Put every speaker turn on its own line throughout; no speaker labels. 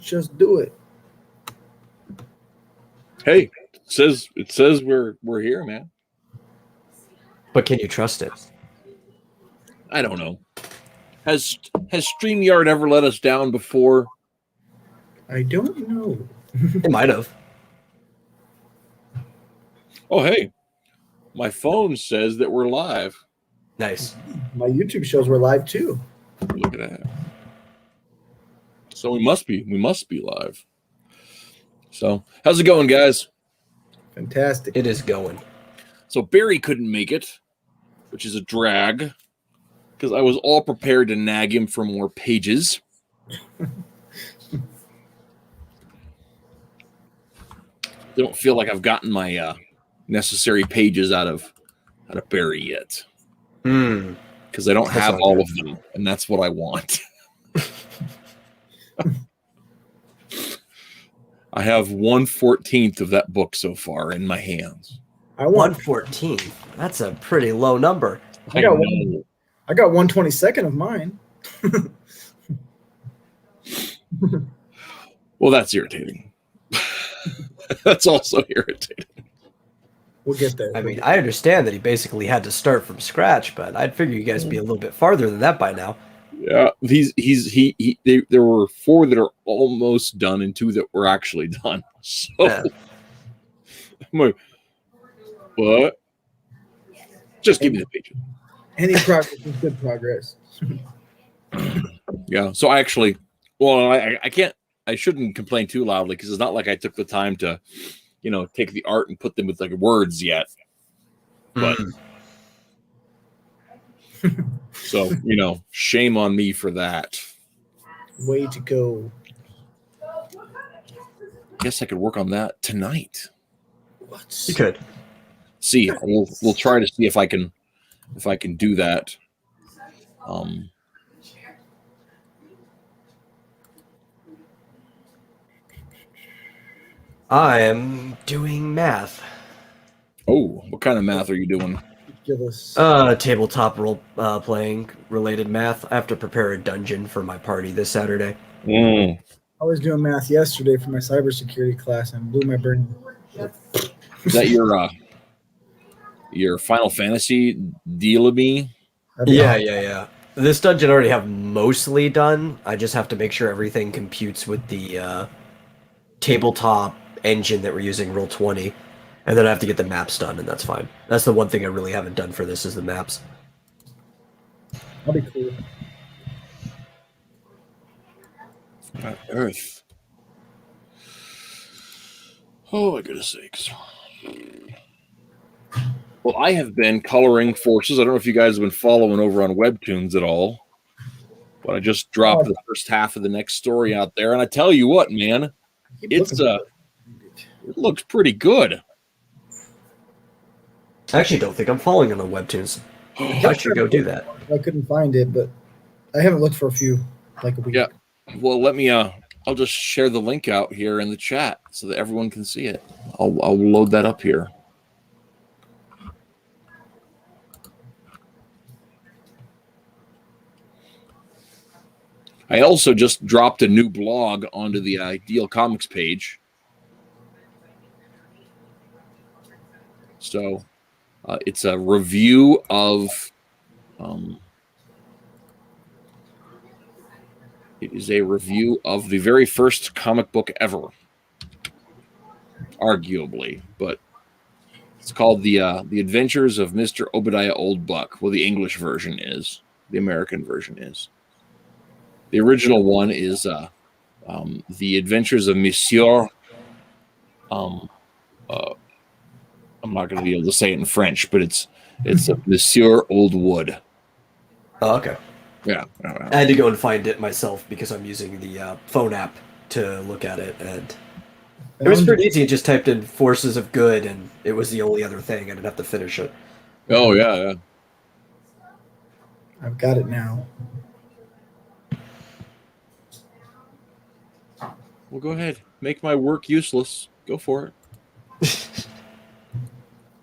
Just do it.
Hey, it says we're here, man.
But can you trust it?
I don't know. Has StreamYard ever let us down before?
I don't know.
It might have.
Oh, hey, my phone says that we're live.
Nice.
My YouTube shows were live too.
Look at that. So we must be live. So how's it going, guys?
Fantastic.
It is going.
So Barry couldn't make it, which is a drag, because I was all prepared to nag him for more pages. Don't feel like I've gotten my necessary pages out of Barry yet, because I don't have all of them, and that's what I want. I have 1/14 of that book so far in my hands.
I want
114. That's a pretty low number.
I got 1/22 of mine.
Well, that's irritating. That's also irritating.
We'll get there.
I mean, I understand that he basically had to start from scratch, but I'd figure you guys would be a little bit farther than that by now.
Yeah, there were 4 that are almost done and 2 that were actually done. So,
Yeah.
I'm like, what? Just give me the page.
Any progress is good progress.
Yeah. So I can't. I shouldn't complain too loudly because it's not like I took the time to, take the art and put them with like words yet. But so shame on me for that.
Way to go.
Guess I could work on that tonight.
What?
You could.
See, we'll try to see if I can do that.
I am doing math.
Oh, what kind of math are you doing?
Give us.
Tabletop role playing related math. I have to prepare a dungeon for my party this Saturday.
I was doing math yesterday for my cybersecurity class and blew my brain.
Is that your Final Fantasy deal of me?
Yeah. This dungeon I already have mostly done. I just have to make sure everything computes with the tabletop engine that we're using, Roll20, and then I have to get the maps done, and that's fine. That's the one thing I really haven't done for this is the maps.
That'll be cool.
On Earth. Oh my goodness sakes. Well, I have been coloring Forces. I don't know if you guys have been following over on Webtoons at all, but I just dropped the first half of the next story out there, and I tell you what, man, it looks pretty good.
I actually don't think I'm following on the Webtoons. I should go do that.
I couldn't find it, but I haven't looked for a few, like a week.
Yeah. Well, let me. I'll just share the link out here in the chat so that everyone can see it. I'll load that up here. I also just dropped a new blog onto the Ideal Comics page. So it's a review of it is a review of the very first comic book ever, arguably, but it's called the Adventures of Mr. Obadiah Oldbuck. Well, the English version is. The American version is. The original one is the Adventures of Monsieur. I'm not going to be able to say it in French, but it's Monsieur Oldwood.
Oh, okay.
Yeah.
I had to go and find it myself because I'm using the phone app to look at it, and it was pretty easy. I just typed in Forces of Good, and it was the only other thing. I didn't have to finish it.
Oh, yeah.
I've got it now.
Well, go ahead. Make my work useless. Go for it.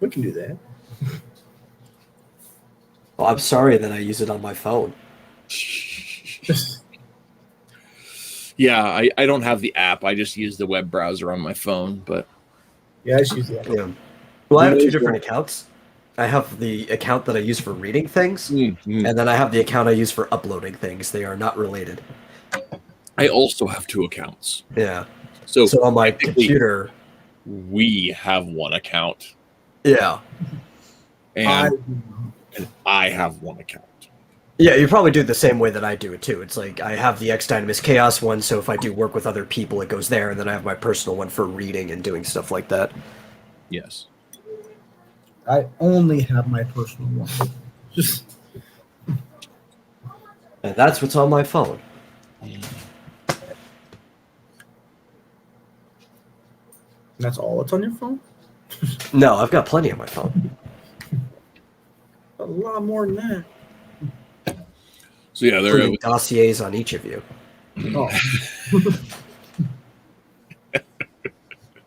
We can do that.
Well, I'm sorry that I use it on my phone.
Yeah, I don't have the app. I just use the web browser on my phone. But
Yeah, I just use that.
Yeah. Well, I have two
Windows
different
don't-
accounts. I have the account that I use for reading things,
Mhm.
and then I have the account I use for uploading things. They are not related.
I also have two accounts.
Yeah.
So,
So on my
technically,
computer,
we have one account,
yeah.
and I have one account.
Yeah, you probably do it the same way that I do it too. It's like I have the X Dynamis Chaos one, so if I do work with other people, it goes there, and then I have my personal one for reading and doing stuff like that.
Yes.
I only have my personal one. Just
And that's what's on my phone.
that's all that's on your phone?
No, I've got plenty on my phone.
A lot more than that.
So yeah, there.
Including dossiers on each of you.
Oh.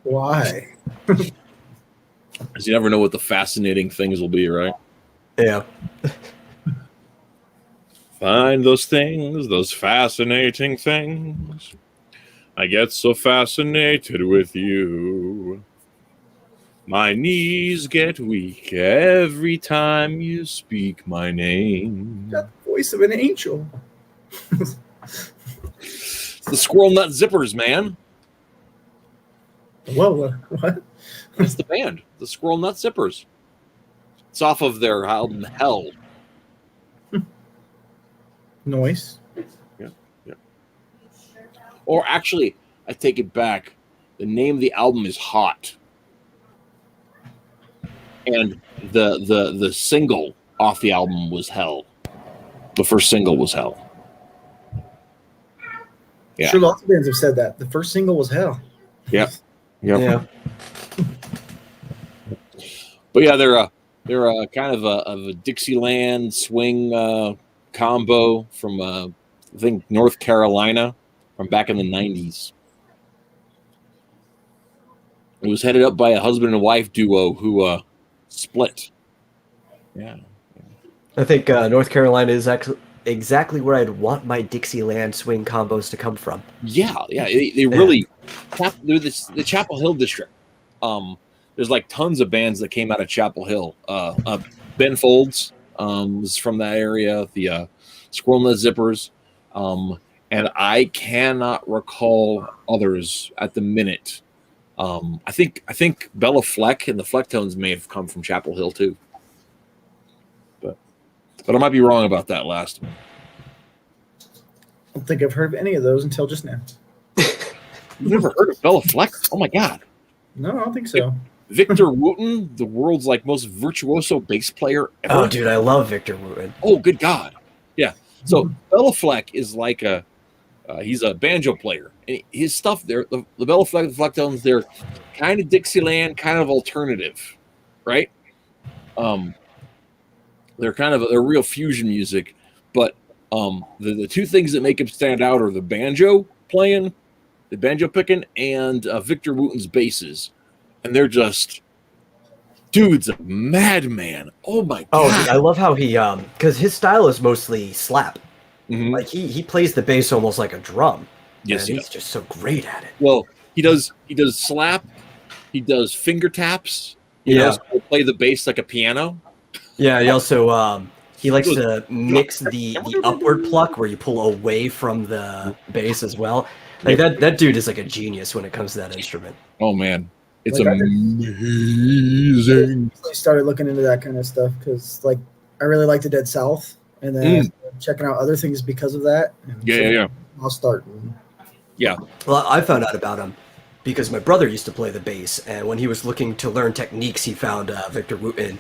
Why?
Because you never know what the fascinating things will be, right?
Yeah.
Find those things, those fascinating things. I get so fascinated with you. My knees get weak every time you speak my name.
Got the voice of an angel.
It's the Squirrel Nut Zippers, man.
Whoa, what?
That's the band, the Squirrel Nut Zippers. It's off of their album Hell.
Noise.
Or actually, I take it back. The name of the album is Hot. And the single off the album was Hell. The first single was Hell. Yeah.
Sure, lots of bands have said that. The first single was Hell.
Yep.
Yeah.
But yeah, they're a kind of a Dixieland swing combo from I think North Carolina from back in the 90s. It was headed up by a husband and wife duo who split. Yeah.
I think North Carolina is exactly where I'd want my Dixieland swing combos to come from.
Yeah. They really they're the Chapel Hill district. There's like tons of bands that came out of Chapel Hill. Ben Folds was from that area. The Squirrel Nut Zippers, and I cannot recall others at the minute. I think Bella Fleck and the Flecktones may have come from Chapel Hill too, but I might be wrong about that last one.
I don't think I've heard of any of those until just now.
You've never heard of Bella Fleck? Oh my God!
No, I don't think so.
Victor Wooten, the world's like most virtuoso bass player ever.
Oh, dude, I love Victor Wooten.
Oh, good God! Yeah. So Bella Fleck is like he's a banjo player. And his stuff there, the Bella Fleck, the Flecktones, they're kind of Dixieland, kind of alternative, right? They're real fusion music, but the two things that make him stand out are the banjo playing, the banjo picking, and Victor Wooten's basses, and they're just dude's a madman. Oh my God!
Oh, dude, I love how he because his style is mostly slap.
Mhm.
Like he plays the bass almost like a drum.
Yes,
and
he
he's just so great at it.
Well, he does slap, he does finger taps. He
Yeah.
knows how to play the bass like a piano.
Yeah, he also he likes to mix the upward pluck where you pull away from the bass as well. Like that dude is like a genius when it comes to that instrument.
Oh man, it's
Like, I
amazing.
I started looking into that kind of stuff because, like, I really like the Dead South, and then I started checking out other things because of that. And so
Yeah.
I'll start.
Well, I found out about him because my brother used to play the bass, and when he was looking to learn techniques, he found Victor Wooten,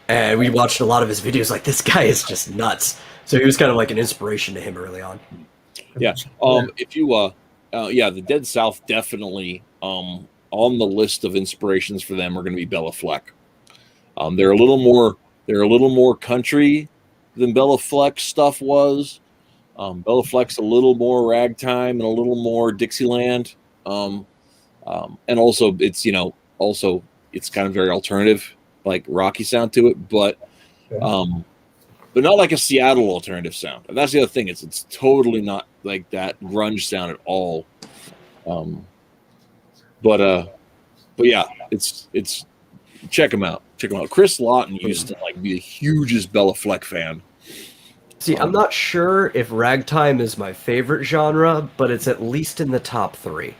and we watched a lot of his videos. Like, this guy is just nuts. So he was kind of like an inspiration to him early on.
Yeah. If you the Dead South definitely on the list of inspirations for them are going to be Bella Fleck. They're a little more country than Bella Fleck's stuff was. Bella Fleck's a little more ragtime and a little more Dixieland. And also it's it's kind of very alternative, like rocky sound to it, but but not like a Seattle alternative sound. And that's the other thing. It's totally not like that grunge sound at all. But yeah, it's check him out. Check him out. Chris Lawton used to like be the hugest Bella Fleck fan.
See, I'm not sure if ragtime is my favorite genre, but it's at least in the top 3.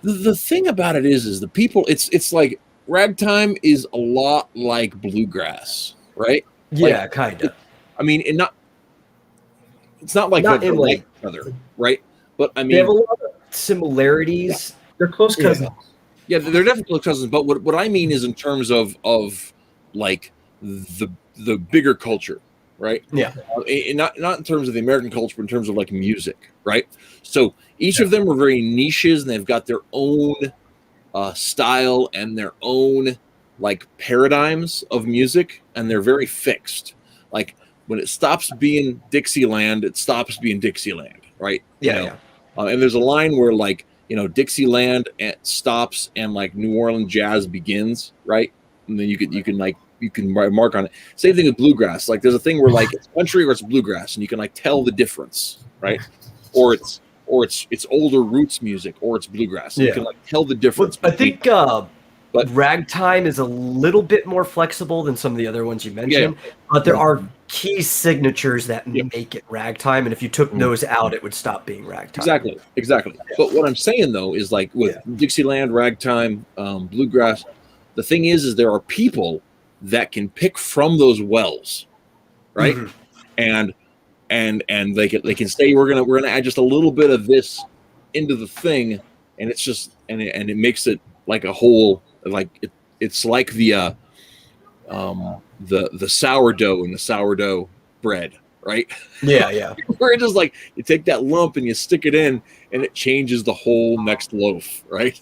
The thing about it is the people. It's like ragtime is a lot like bluegrass, right?
Yeah,
Like,
kind of.
I mean, it's not like
Not
they're
in,
like
like-
each other, right? But I
They have a
mean,
lot of similarities.
They're close cousins.
yeah, they're definitely cousins. But what I mean is in terms of like the bigger culture, right?
Yeah.
And not in terms of the American culture, but in terms of like music, right? So each of them are very niches, and they've got their own style and their own like paradigms of music, and they're very fixed. Like when it stops being Dixieland, it stops being Dixieland, right? You know? And there's a line where like Dixieland stops and like New Orleans jazz begins, right? And then you can mark on it. Same thing with bluegrass. Like there's a thing where like it's country or it's bluegrass, and you can like tell the difference, right? Or it's older roots music, or it's bluegrass. You can like tell the difference.
I think ragtime is a little bit more flexible than some of the other ones you mentioned, but there are key signatures that make it ragtime, and if you took those out, it would stop being ragtime.
Exactly. But what I'm saying though is like with Dixieland, ragtime, bluegrass, the thing is there are people that can pick from those wells, right? And they can say we're gonna add just a little bit of this into the thing, and it's just and it makes it like a whole, like it's like the sourdough and the sourdough bread, right?
Yeah.
Where it just like you take that lump and you stick it in, and it changes the whole next loaf, right?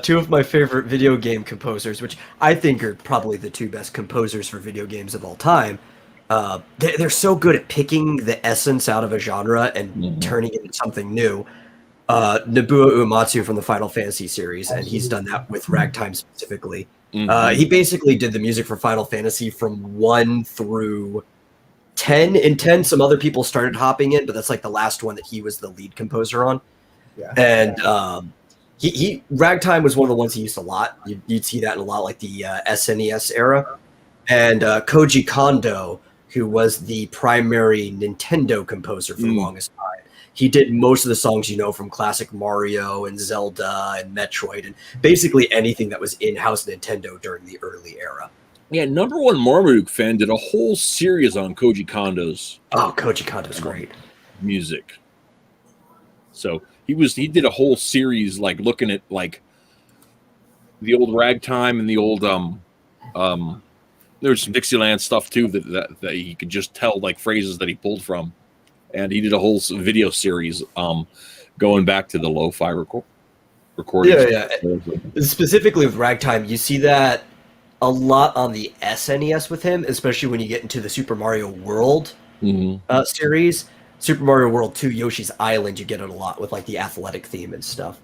Two of my favorite video game composers, which I think are probably the 2 best composers for video games of all time. They're so good at picking the essence out of a genre and turning it into something new. Nobuo Uematsu from the Final Fantasy series, and he's done that with ragtime specifically. He basically did the music for Final Fantasy from 1 through 10. In 10, some other people started hopping in, but that's like the last one that he was the lead composer on.
Yeah.
And he ragtime was one of the ones he used a lot. You'd see that in a lot like the SNES era. And Koji Kondo, who was the primary Nintendo composer for the longest time, he did most of the songs from classic Mario and Zelda and Metroid and basically anything that was in-house Nintendo during the early era.
Yeah, number one Marmaduke fan did a whole series on Koji Kondo's.
Oh, Koji Kondo's great.
Music. So he did a whole series like looking at like the old ragtime and the old there's some Dixieland stuff too that he could just tell like phrases that he pulled from. And he did a whole video series going back to the lo-fi recordings.
Yeah. Specifically with ragtime, you see that a lot on the SNES with him, especially when you get into the Super Mario World series. Super Mario World 2, Yoshi's Island, you get it a lot with like the athletic theme and stuff.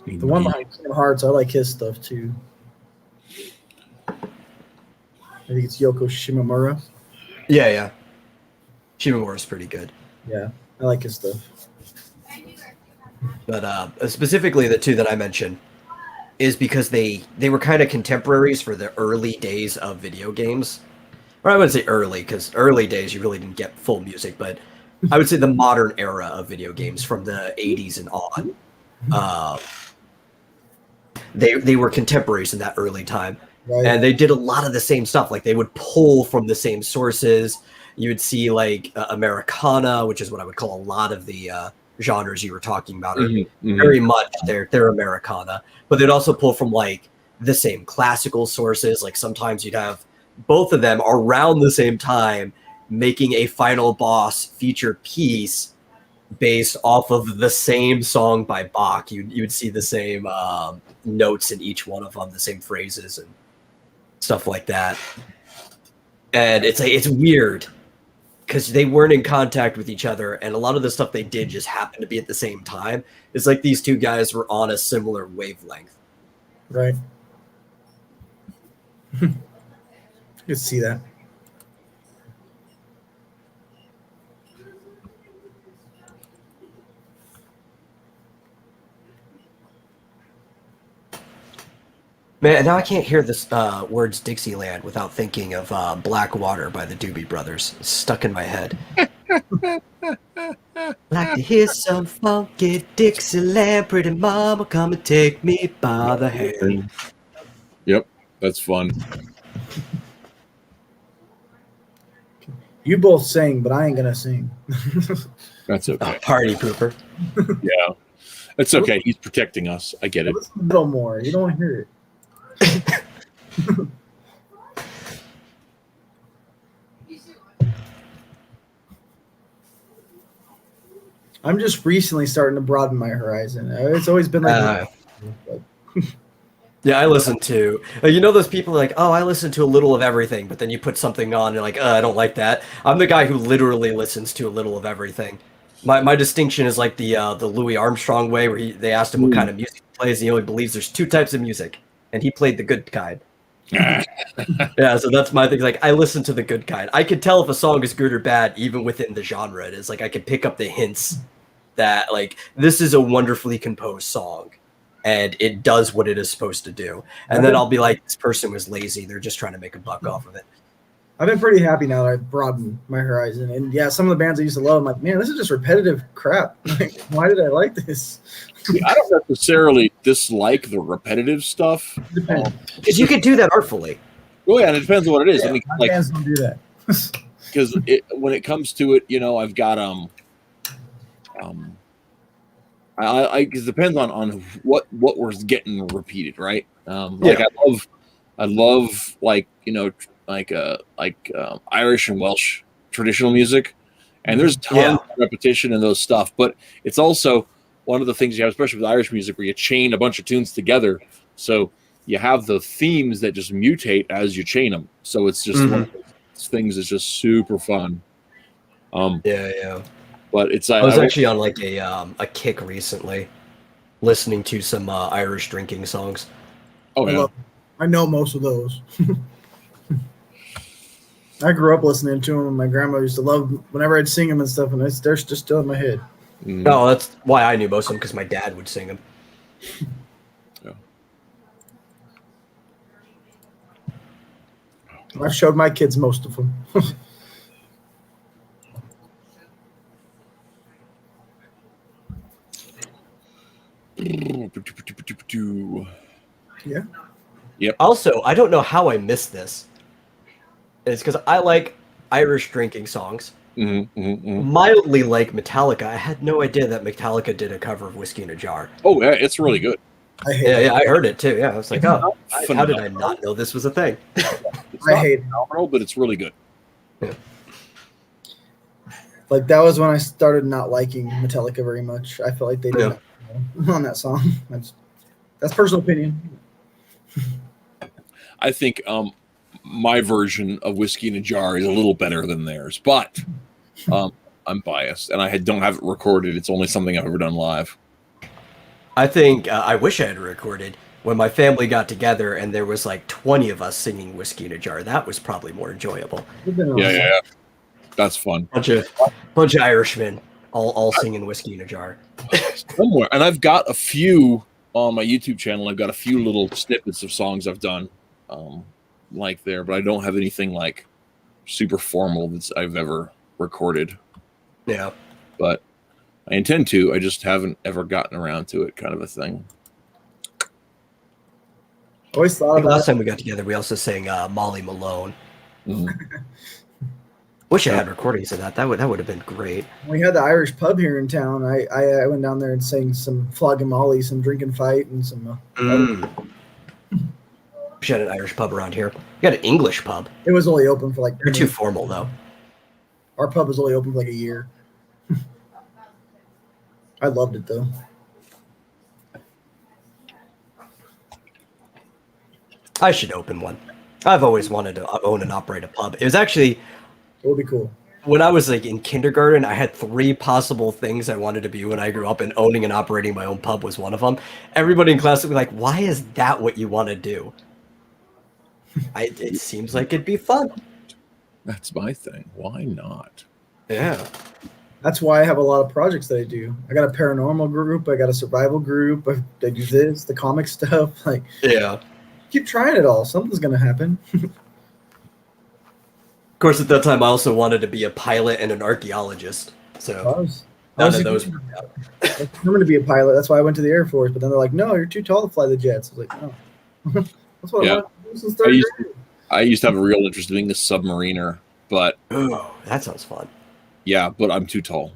The one behind Kingdom Hearts, I like his stuff too. I think it's Yoko Shimomura.
Yeah. Shimomura's pretty good.
Yeah, I like his stuff.
But specifically the 2 that I mentioned is because they were kind of contemporaries for the early days of video games. Or I wouldn't say early, because early days you really didn't get full music, but I would say the modern era of video games from the 80s and on. They were contemporaries in that early time.
Right.
And they did a lot of the same stuff. Like they would pull from the same sources. You would see like Americana, which is what I would call a lot of the genres you were talking about. Are very much they're Americana, but they'd also pull from like the same classical sources. Like sometimes you'd have both of them around the same time making a final boss feature piece based off of the same song by Bach. You would see the same notes in each one of them, the same phrases and stuff like that. And it's weird because they weren't in contact with each other, and a lot of the stuff they did just happened to be at the same time. It's like these 2 guys were on a similar wavelength.
Right. You can see that.
Man, now I can't hear this words Dixieland without thinking of Black Water by the Doobie Brothers. It's stuck in my head. Like to hear some funky Dixieland, pretty mama, come and take me by the hand.
Yep, that's fun.
You both sing, but I ain't gonna sing.
That's okay.
Party pooper.
Yeah, it's okay. He's protecting us. I get it.
Listen a little more. You don't want to hear it. I'm just recently starting to broaden my horizon. It's always been like
Yeah, I listen to you know those people like, oh, I listen to a little of everything, but then you put something on and you're like, I don't like that. I'm the guy who literally listens to a little of everything. My distinction is like the Louis Armstrong way, where they asked him what kind of music he plays, and he only believes there's two types of music, and he played the good kind. Yeah, so that's my thing. Like, I listen to the good kind. I can tell if a song is good or bad, even within the genre it is. Like, I can pick up the hints that, like, this is a wonderfully composed song, and it does what it is supposed to do. And then I'll be like, this person was lazy. They're just trying to make a buck off of it.
I've been pretty happy now that I've broadened my horizon. And yeah, some of the bands I used to love, I'm like, man, this is just repetitive crap. Like, why did I like this?
I don't necessarily dislike the repetitive stuff.
Depends.
Because you could do that artfully.
Well, yeah, and it depends on what it is. I mean, like,
Bands don't do that.
because when it comes to it, you know, I've got I because it depends on what we're getting repeated, right? Like, I love like, you know, like Irish and Welsh traditional music, and there's tons of repetition in those stuff, but it's also one of the things you have, especially with Irish music, where you chain a bunch of tunes together, so you have the themes that just mutate as you chain them. So it's just one of those things that's just super fun.
Yeah.
But it's
I was actually on like a kick recently, listening to some Irish drinking songs.
Oh yeah.
I know most of those. I grew up listening to them. My grandma used to love whenever I'd sing them and stuff, and they're just still in my head.
No, that's why I knew most of them, because my dad would sing them.
Yeah.
I've showed my kids most of them. Yeah.
Yep.
Also, I don't know how I missed this. It's because I like Irish drinking songs. Mildly like Metallica. I had no idea that Metallica did a cover of Whiskey in a Jar.
Oh yeah, it's really good.
Yeah, I heard it too. Yeah, I was like, oh, how did I not know this was a thing?
It's not phenomenal, but it's really good.
Yeah.
Like, that was when I started not liking Metallica very much. I felt like they didn't on that song. That's personal opinion.
I think my version of Whiskey in a Jar is a little better than theirs, but I'm biased, and I don't have it recorded. It's only something I've ever done live.
I think I wish I had recorded when my family got together and there was like 20 of us singing Whiskey in a Jar. That was probably more enjoyable.
Yeah. That's fun.
Bunch of Irishmen all singing Whiskey in a Jar.
Somewhere, and I've got a few on my YouTube channel. I've got a few little snippets of songs I've done, like there, but I don't have anything like super formal that I've ever recorded.
Yeah,
but I intend to. I just haven't ever gotten around to it, kind of a thing.
Always thought
last time we got together, we also sang Molly Malone. Wish I had recordings of that. That would have been great.
We had the Irish pub here in town. I went down there and sang some Flogging Molly, some Drinking Fight, and some.
We had an Irish pub around here. We got an English pub.
It was only open for like.
They're too formal though.
Our pub was only open for like a year. I loved it though.
I should open one. I've always wanted to own and operate a pub. It was actually.
It would be cool.
When I was like in kindergarten, I had 3 possible things I wanted to be when I grew up, and owning and operating my own pub was one of them. Everybody in class would be like, "Why is that what you want to do?" It seems like it'd be fun.
That's my thing. Why not?
Yeah.
That's why I have a lot of projects that I do. I got a paranormal group. I got a survival group. I do this, the comic stuff. Like,
Yeah.
keep trying it all. Something's gonna happen.
Of course, at that time, I also wanted to be a pilot and an archaeologist. So none of those worked out.
I'm going to be a pilot. That's why I went to the Air Force. But then they're like, "No, you're too tall to fly the jets." I was like, "No." That's what I wanted to do since third grade.
I used to have a real interest in being a submariner, but
Oh, that sounds fun.
yeah, but I'm too tall.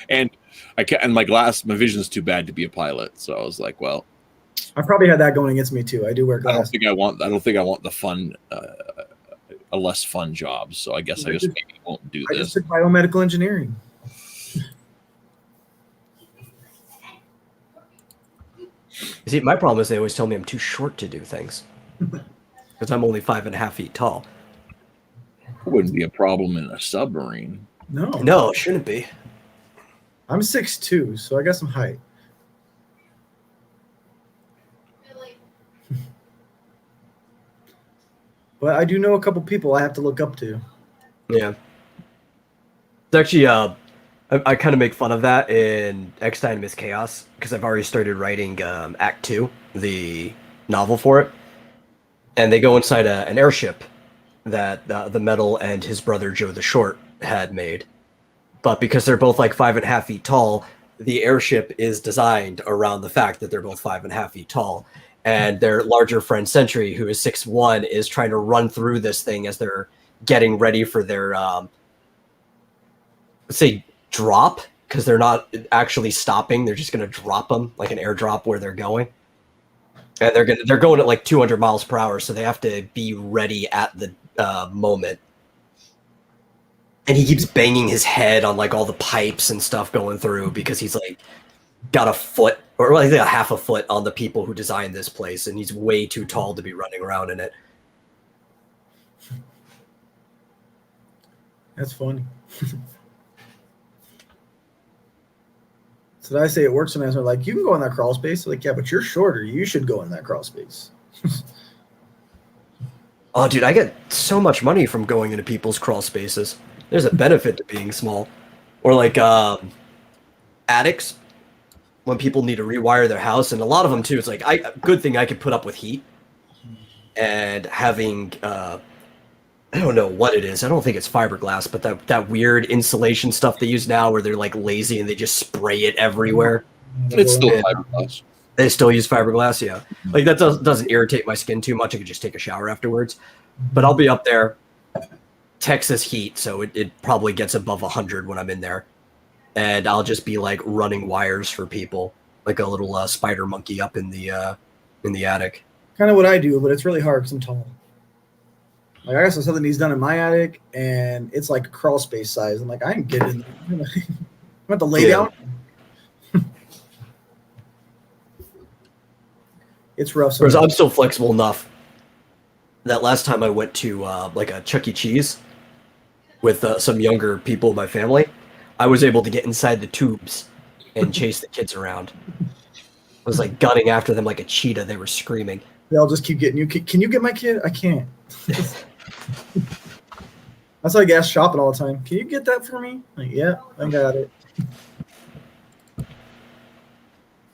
And I can't, and my vision's too bad to be a pilot. So I was like, well,
I probably had that going against me too. I do wear
I don't
glasses.
think I want the fun, a less fun job. So I guess I just maybe won't do
I
this.
just took biomedical engineering.
See, my problem is they always tell me I'm too short to do things because I'm only 5.5 feet tall.
Wouldn't be a problem in a submarine.
No, it shouldn't be.
I'm 6'2", so I got some height. But I do know a couple people I have to look up to.
Yeah. It's actually, I kind of make fun of that in X Dynamis Chaos because I've already started writing Act 2, the novel for it. And they go inside an airship that the Metal and his brother Joe the Short had made. But because they're both like 5.5 feet tall, the airship is designed around the fact that they're both 5.5 feet tall. And their larger friend Sentry, who is 6'1", is trying to run through this thing as they're getting ready for their, let's say, drop, because they're not actually stopping. They're just going to drop them like an airdrop where they're going. And they're going at like 200 miles per hour, so they have to be ready at the moment. And he keeps banging his head on like all the pipes and stuff going through because he's like got a foot or like a half a foot on the people who designed this place, and he's way too tall to be running around in it.
That's funny. So did I say it works? And I was like, you can go in that crawl space. Like, yeah, but you're shorter. You should go in that crawl space.
Oh, dude, I get so much money from going into people's crawl spaces. There's a benefit to being small. Or like attics, when people need to rewire their house, and a lot of them too. It's like good thing I could put up with heat and having I don't know what it is. I don't think it's fiberglass, but that weird insulation stuff they use now, where they're like lazy and they just spray it everywhere.
It's still fiberglass.
They still use fiberglass, yeah. Like that doesn't irritate my skin too much. I could just take a shower afterwards. But I'll be up there, Texas heat, so it probably gets above 100 when I'm in there, and I'll just be like running wires for people, like a little spider monkey up in the attic.
Kind of what I do, but it's really hard because I'm tall. Like I got something he's done in my attic, and it's like crawl space size. I'm like, I can get in there. I'm going to lay down. It's rough.
Whereas I'm still flexible enough that last time I went to like a Chuck E. Cheese with some younger people in my family, I was able to get inside the tubes and chase the kids around. I was like gunning after them like a cheetah. They were screaming.
They'll just keep getting you. Can you get my kid? I can't. That's like gas shopping all the time. Can you get that for me? Like, yeah, I got it.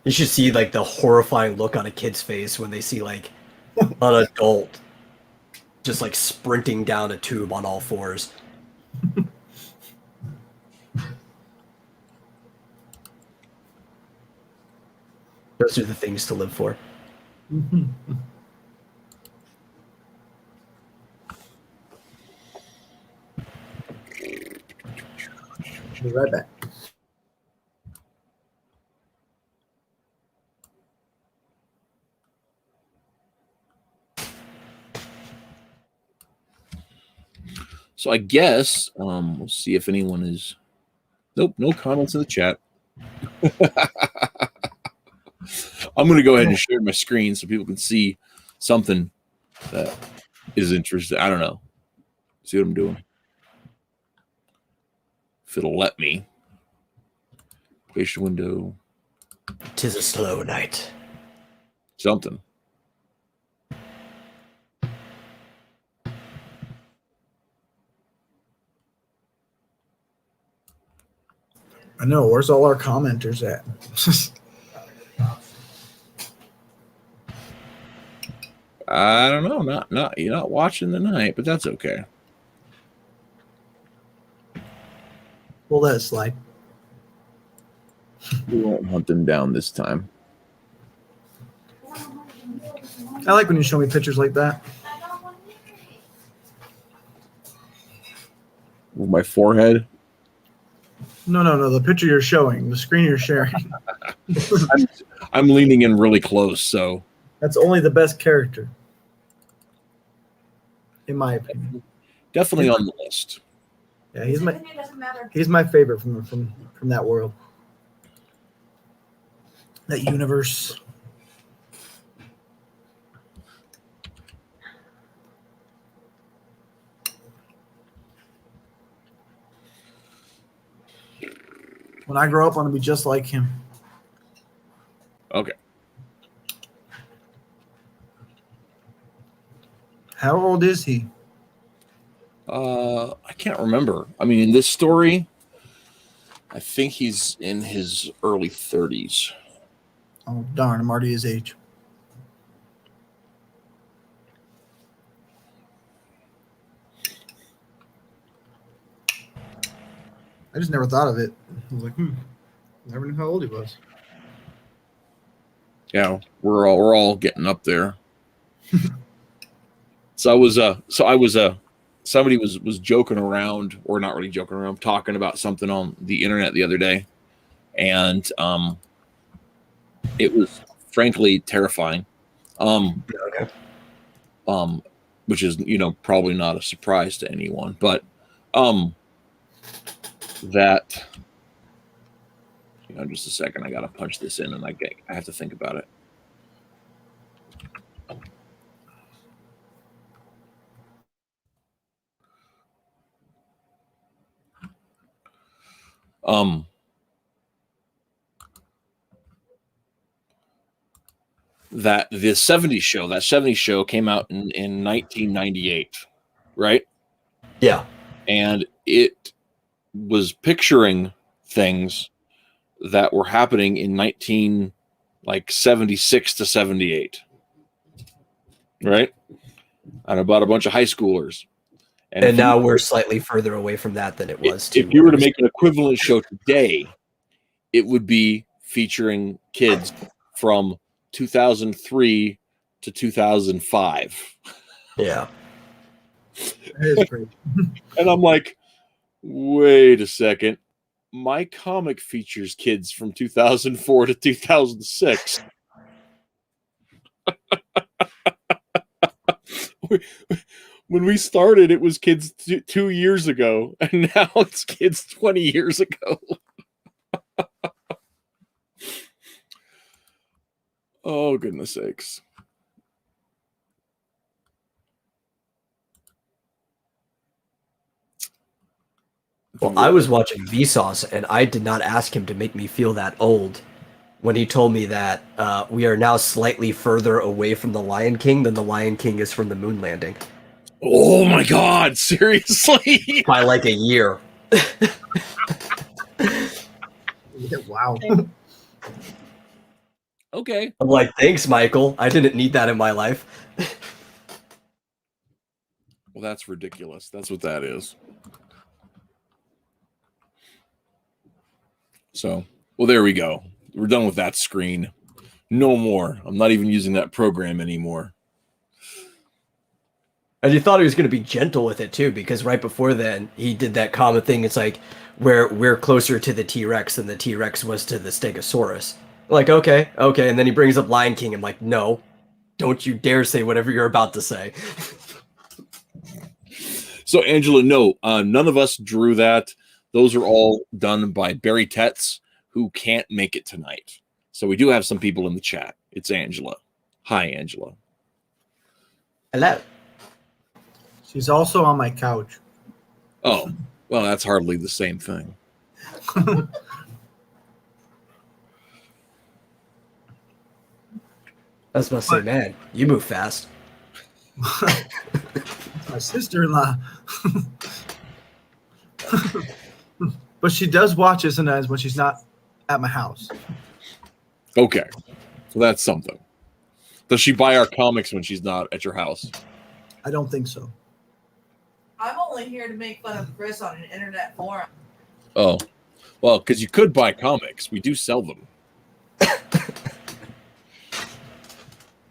You should see like the horrifying look on a kid's face when they see like an adult just like sprinting down a tube on all fours. Those are the things to live for.
Be right back.
So I guess we'll see if anyone is. Nope, no comments in the chat. I'm going to go ahead and share my screen so people can see something that is interesting. I don't know. See what I'm doing? If it'll let me. Creation window.
'Tis a slow night.
Something.
I know. Where's all our commenters at?
I don't know. Not you're not watching tonight, but that's okay.
We'll let it slide.
We won't hunt them down this time.
I like when you show me pictures like that.
With my forehead.
No. The picture you're showing, the screen you're sharing.
I'm leaning in really close, so
That's only the best character, in my opinion.
definitely on the list.
Yeah, he's my favorite from that world, that universe. When I grow up, I want to be just like him.
Okay.
How old is he?
I can't remember. I mean, in this story, I think he's in his early 30s.
Oh, darn, I'm already his age. I just never thought of it. I was like, never knew how old he was.
Yeah, we're all getting up there. Somebody was joking around, or not really joking around, talking about something on the internet the other day, and it was frankly terrifying. Which is probably not a surprise to anyone, but that just a second, I gotta punch this in, and I have to think about it. That the 70s show came out in 1998, right?
Yeah.
And it was picturing things that were happening in 76 to 78, right? And about a bunch of high schoolers.
And now we're slightly further away from that than it was.
If you were to make an equivalent show today, it would be featuring kids from 2003 to 2005.
Yeah.
That is great.
And I'm like, wait a second. My comic features kids from 2004 to 2006. When we started, it was kids 2 years ago, and now it's kids 20 years ago. Oh, goodness sakes.
Well, I was watching Vsauce, and I did not ask him to make me feel that old when he told me that we are now slightly further away from the Lion King than the Lion King is from the moon landing.
Oh my God, seriously?
By like a year.
Wow.
Okay.
I'm like, thanks, Michael. I didn't need that in my life.
Well, that's ridiculous. That's what that is. So, well, there we go. We're done with that screen. No more. I'm not even using that program anymore.
And you thought he was going to be gentle with it too, because right before then he did that common thing. It's like we're closer to the T-Rex than the T-Rex was to the Stegosaurus. Like, okay, and then he brings up Lion King. I'm like, no, don't you dare say whatever you're about to say.
So, Angela, no, none of us drew that. Those are all done by Barry Tetz, who can't make it tonight. So we do have some people in the chat. It's Angela. Hi, Angela.
Hello.
She's also on my couch.
Oh, well, that's hardly the same thing.
I was about to say, man, you move fast.
My sister-in-law. But she does watch it sometimes when she's not at my house.
Okay, so that's something. Does she buy our comics when she's not at your house?
I don't think so.
I'm only here to make fun of Chris on an internet forum.
Oh, well, because you could buy comics. We do sell them.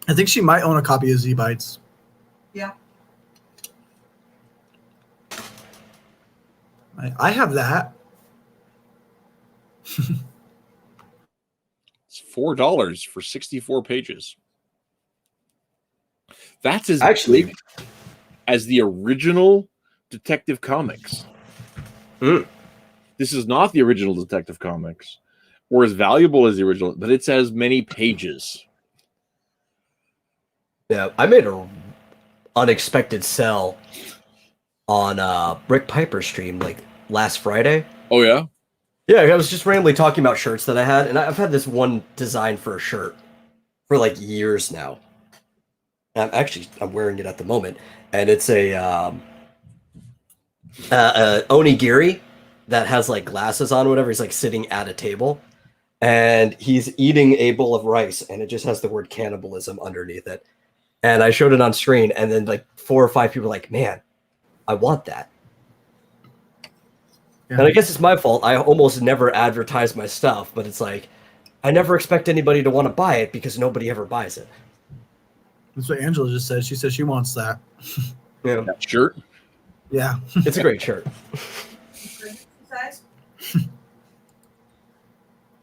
I think she might own a copy of Z-Bites.
Yeah.
I have that.
It's $4 for 64 pages. That's as
Actually-
big as the original Detective Comics.
Mm.
This is not the original Detective Comics, or as valuable as the original, but it's as many pages.
Yeah, I made a unexpected sell on Rick Piper's stream like last Friday.
Oh yeah,
Yeah, I was just randomly talking about shirts that I had, and I've had this one design for a shirt for like years now. I'm wearing it at the moment, and it's a onigiri that has like glasses on, or whatever. He's like sitting at a table, and he's eating a bowl of rice, and it just has the word cannibalism underneath it. And I showed it on screen, and then like 4 or 5 people were like, "Man, I want that."
Yeah.
And I guess it's my fault. I almost never advertise my stuff, but it's like I never expect anybody to want to buy it because nobody ever buys it.
That's what Angela just said. She said she wants that.
Yeah,
that shirt.
Yeah.
it's a great shirt.
Size?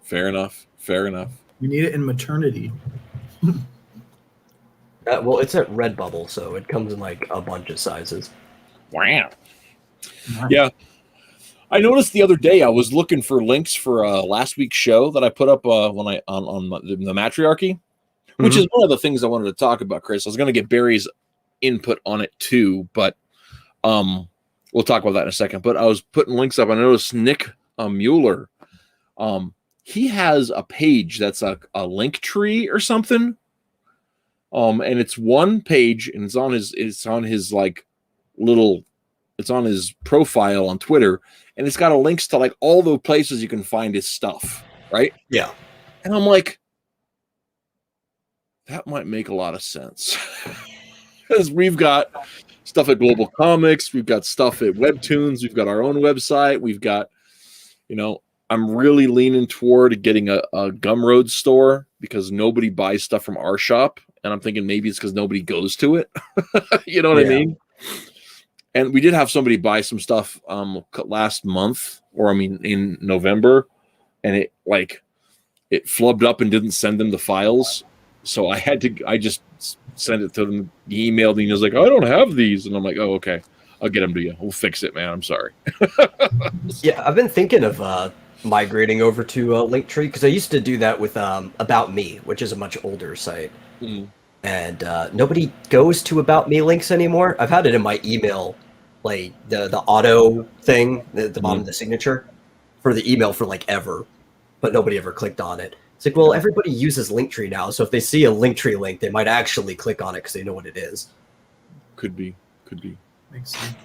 Fair enough. Fair enough.
You need it in maternity.
Well, it's at Redbubble, so it comes in like a bunch of sizes.
Wow. Yeah. I noticed the other day I was looking for links for last week's show that I put up when I on the matriarchy, which is one of the things I wanted to talk about, Chris. I was going to get Barry's input on it too, but we'll talk about that in a second. But I was putting links up. I noticed Nick Mueller. He has a page that's a link tree or something. And it's one page, and it's on his like little, it's on his profile on Twitter, and it's got a links to like all the places you can find his stuff, right?
Yeah.
And I'm like, that might make a lot of sense. Because we've got stuff at Global Comics, we've got stuff at Webtoons, we've got our own website, we've got, I'm really leaning toward getting a Gumroad store because nobody buys stuff from our shop. And I'm thinking maybe it's because nobody goes to it. You know what I mean? And we did have somebody buy some stuff last month, in November, and it flubbed up and didn't send them the files. So I just sent it to them. He emailed me and he was like, I don't have these. And I'm like, oh, okay. I'll get them to you. We'll fix it, man. I'm sorry.
Yeah, I've been thinking of migrating over to Linktree because I used to do that with About Me, which is a much older site.
Mm.
And nobody goes to About Me links anymore. I've had it in my email, like the auto thing, the bottom of the signature for the email for like ever, but nobody ever clicked on it. It's like, well, everybody uses Linktree now, so if they see a Linktree link, they might actually click on it because they know what it is.
Could be.
Makes sense.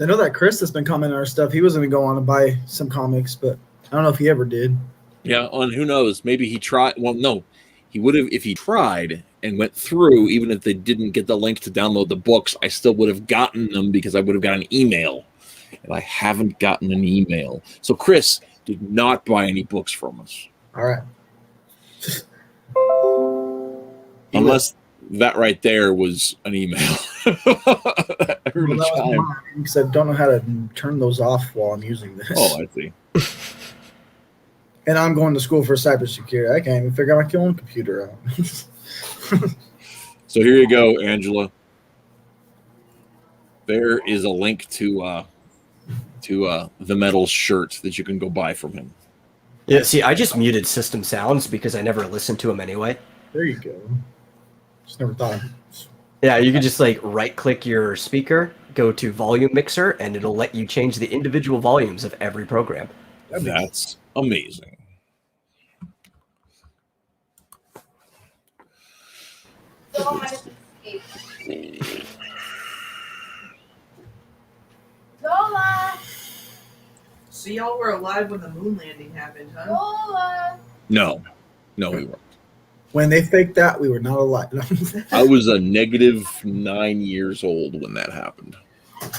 I know that Chris has been commenting on our stuff. He was going to go on and buy some comics, but I don't know if he ever did.
Yeah, and who knows? Maybe he tried. Well, no, he would have if he tried and went through. Even if they didn't get the link to download the books, I still would have gotten them because I would have got an email, and I haven't gotten an email. So Chris did not buy any books from us,
All right.
unless that right there was an email. Every time.
Because I don't know how to turn those off while I'm using this.
Oh, I see.
And I'm going to school for cybersecurity. I can't even figure out my own computer out.
So here you go, Angela. There is a link to the metal shirt that you can go buy from him.
Yeah, see, I just muted System Sounds because I never listened to them anyway.
There you go. Just never thought.
Yeah, you can just like right-click your speaker, go to Volume Mixer, and it'll let you change the individual volumes of every program.
That's amazing.
Zola! So y'all were alive when the moon landing happened, huh?
No, we weren't.
When they faked that, we were not alive.
I was a negative 9 years old when that happened.
I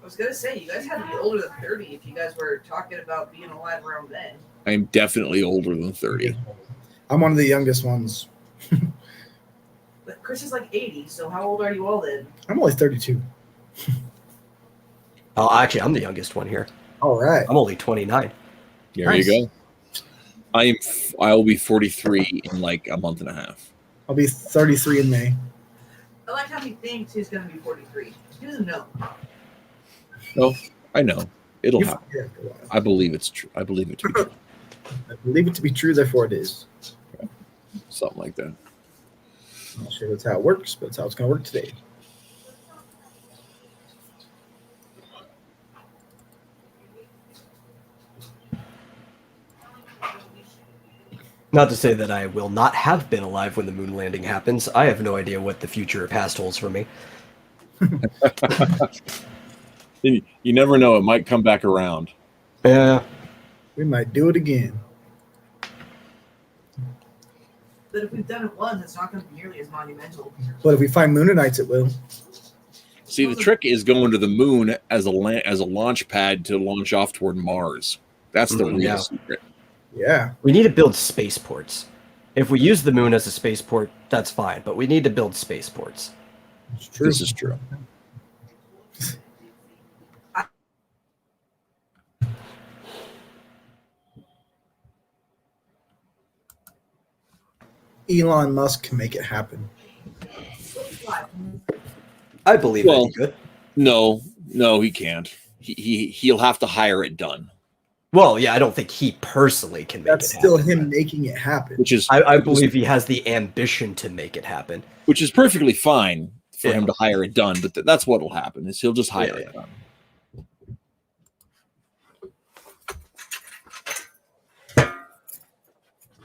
was gonna say you guys had to be older than 30 if you guys were talking about being alive around then.
I'm definitely older than 30.
I'm one of the youngest ones.
But Chris is like 80, so how old are you all then?
I'm only 32.
Oh, actually, I'm the youngest one here.
All right.
I'm only 29.
There
Nice.
you go. I'll be 43 in like a month and a half.
I'll be 33 in May.
I like how he thinks he's gonna be 43. He doesn't know.
No, I know. It'll
You
happen.
forget after a while.
I believe it's true. I believe it to be true.
I believe it to be true, therefore it is.
Something like that.
I'm not sure that's how it works, but it's how it's going to work today.
Not to say that I will not have been alive when the moon landing happens. I have no idea what the future or past holds for me.
You never know. It might come back around.
Yeah.
We might do it again.
But if we've done it once, it's not gonna be nearly as monumental.
But if we find Moonanites, it will.
See, the trick is going to the moon as a launch pad to launch off toward Mars. That's the real
Yeah.
secret.
Yeah.
We need to build spaceports. If we use the moon as a spaceport, that's fine, but we need to build spaceports.
It's true.
This is true.
Elon Musk can make it happen.
I believe
Well-
that'd be good.
No, he can't. He'll have to hire it done,
Well, yeah, I don't think he personally can make
That's
it
still
happen.
him making it happen.
which is
I believe he has the ambition to make it happen.
which is perfectly fine for
Yeah.
him to hire it done. But that's what'll happen is he'll just hire
Yeah.
it done.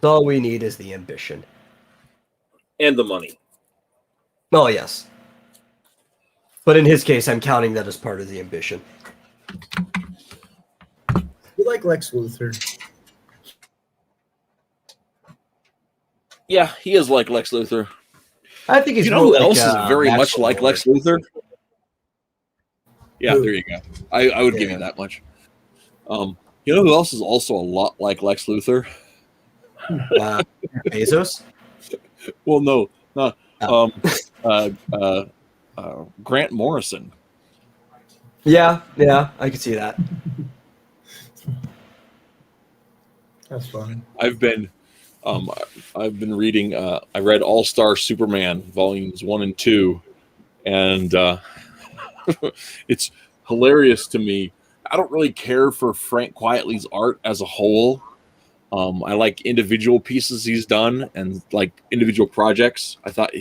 All we need is the ambition.
And the money.
Oh, yes. But in his case, I'm counting that as part of the ambition.
You like Lex Luthor.
Yeah, he is like Lex Luthor.
I think he's
You know who
more like,
else is very much
Maxwell
like Lex
Lord.
Luthor? Yeah,
Who?
there you go. I would give
Yeah.
you that much. You know who else is also a lot like Lex Luthor?
Bezos?
Well, no, not
Oh.
Grant Morrison.
Yeah, I can see that.
That's fun.
I've been reading. I read All Star Superman volumes 1 and 2, and it's hilarious to me. I don't really care for Frank Quietly's art as a whole. I like individual pieces he's done and like individual projects. I thought,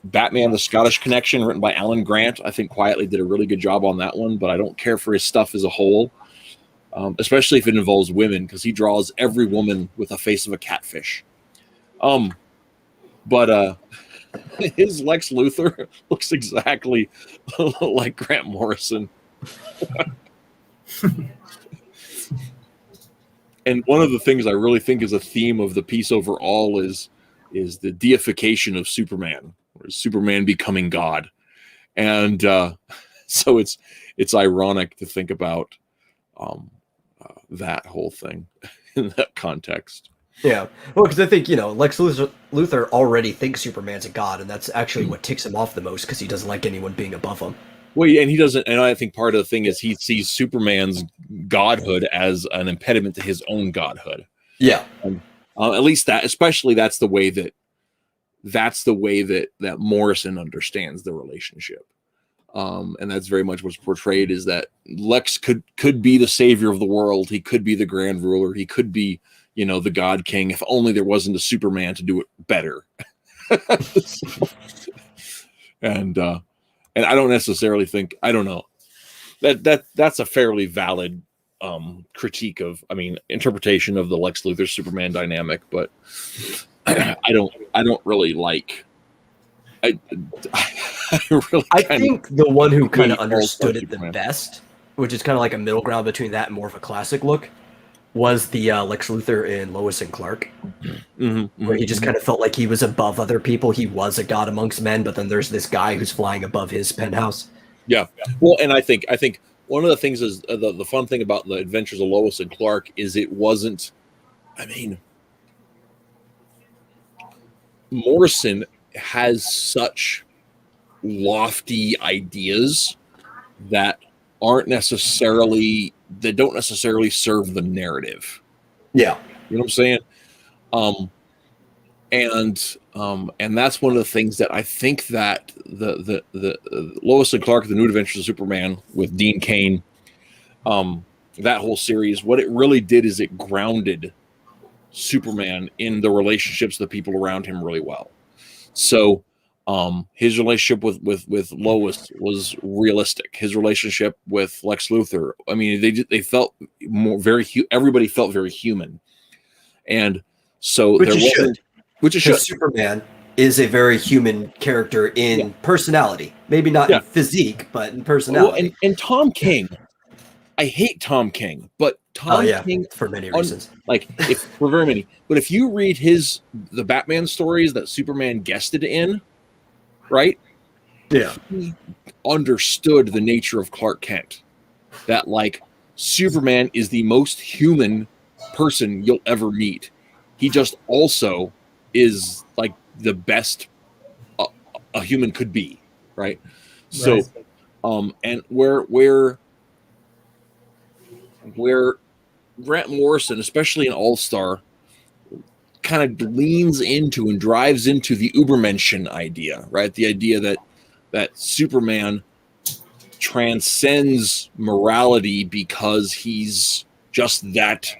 Batman: The Scottish Connection, written by Alan Grant. I think Quietly did a really good job on that one, but I don't care for his stuff as a whole, especially if it involves women, because he draws every woman with a face of a catfish. But his Lex Luthor looks exactly like Grant Morrison. And one of the things I really think is a theme of the piece overall is the deification of Superman, or Superman becoming God. And so it's ironic to think about that whole thing in that context.
Yeah. Well, because I think, Lex Luthor already thinks Superman's a god, and that's actually what ticks him off the most, because he doesn't like anyone being above him.
Well, and he doesn't, and I think part of the thing is he sees Superman's godhood as an impediment to his own godhood.
Yeah.
At least especially that's the way that Morrison understands the relationship. And that's very much what's portrayed, is that Lex could be the savior of the world. He could be the grand ruler. He could be, the God King, if only there wasn't a Superman to do it better. And I don't necessarily think, I don't know, that's a fairly valid interpretation of the Lex Luthor Superman dynamic, but I don't really like. I
I think the one who kind of
All-Star
understood it the
Superman.
best which is kind of like a middle ground between that and more of a classic look, was the Lex Luthor in Lois and Clark, where he just kind of felt like he was above other people. He was a god amongst men, but then there's this guy who's flying above his penthouse.
Yeah. Well, and I think one of the things is the fun thing about the Adventures of Lois and Clark is it wasn't. I mean, Morrison has such lofty ideas that don't necessarily serve the narrative.
Yeah.
You know what I'm saying? And that's one of the things that I think that the Lois and Clark, the New Adventures of Superman with Dean Cain, that whole series, what it really did is it grounded Superman in the relationships of the people around him really well. So his relationship with Lois was realistic. His relationship with Lex Luthor, I mean, they felt everybody felt very human. And so
Which
it should.
Superman is a very human character in personality. Maybe not in physique, but in personality.
Well, and Tom King, I hate Tom King, but Tom King
for many reasons.
For very many. But if you read the Batman stories that Superman guested in, right?
Yeah.
He understood the nature of Clark Kent. That Superman is the most human person you'll ever meet. He just also is the best a human could be, right? So, and where Grant Morrison, especially in All-Star, kind of leans into and drives into the Ubermenschen idea, right? The idea that Superman transcends morality because he's just that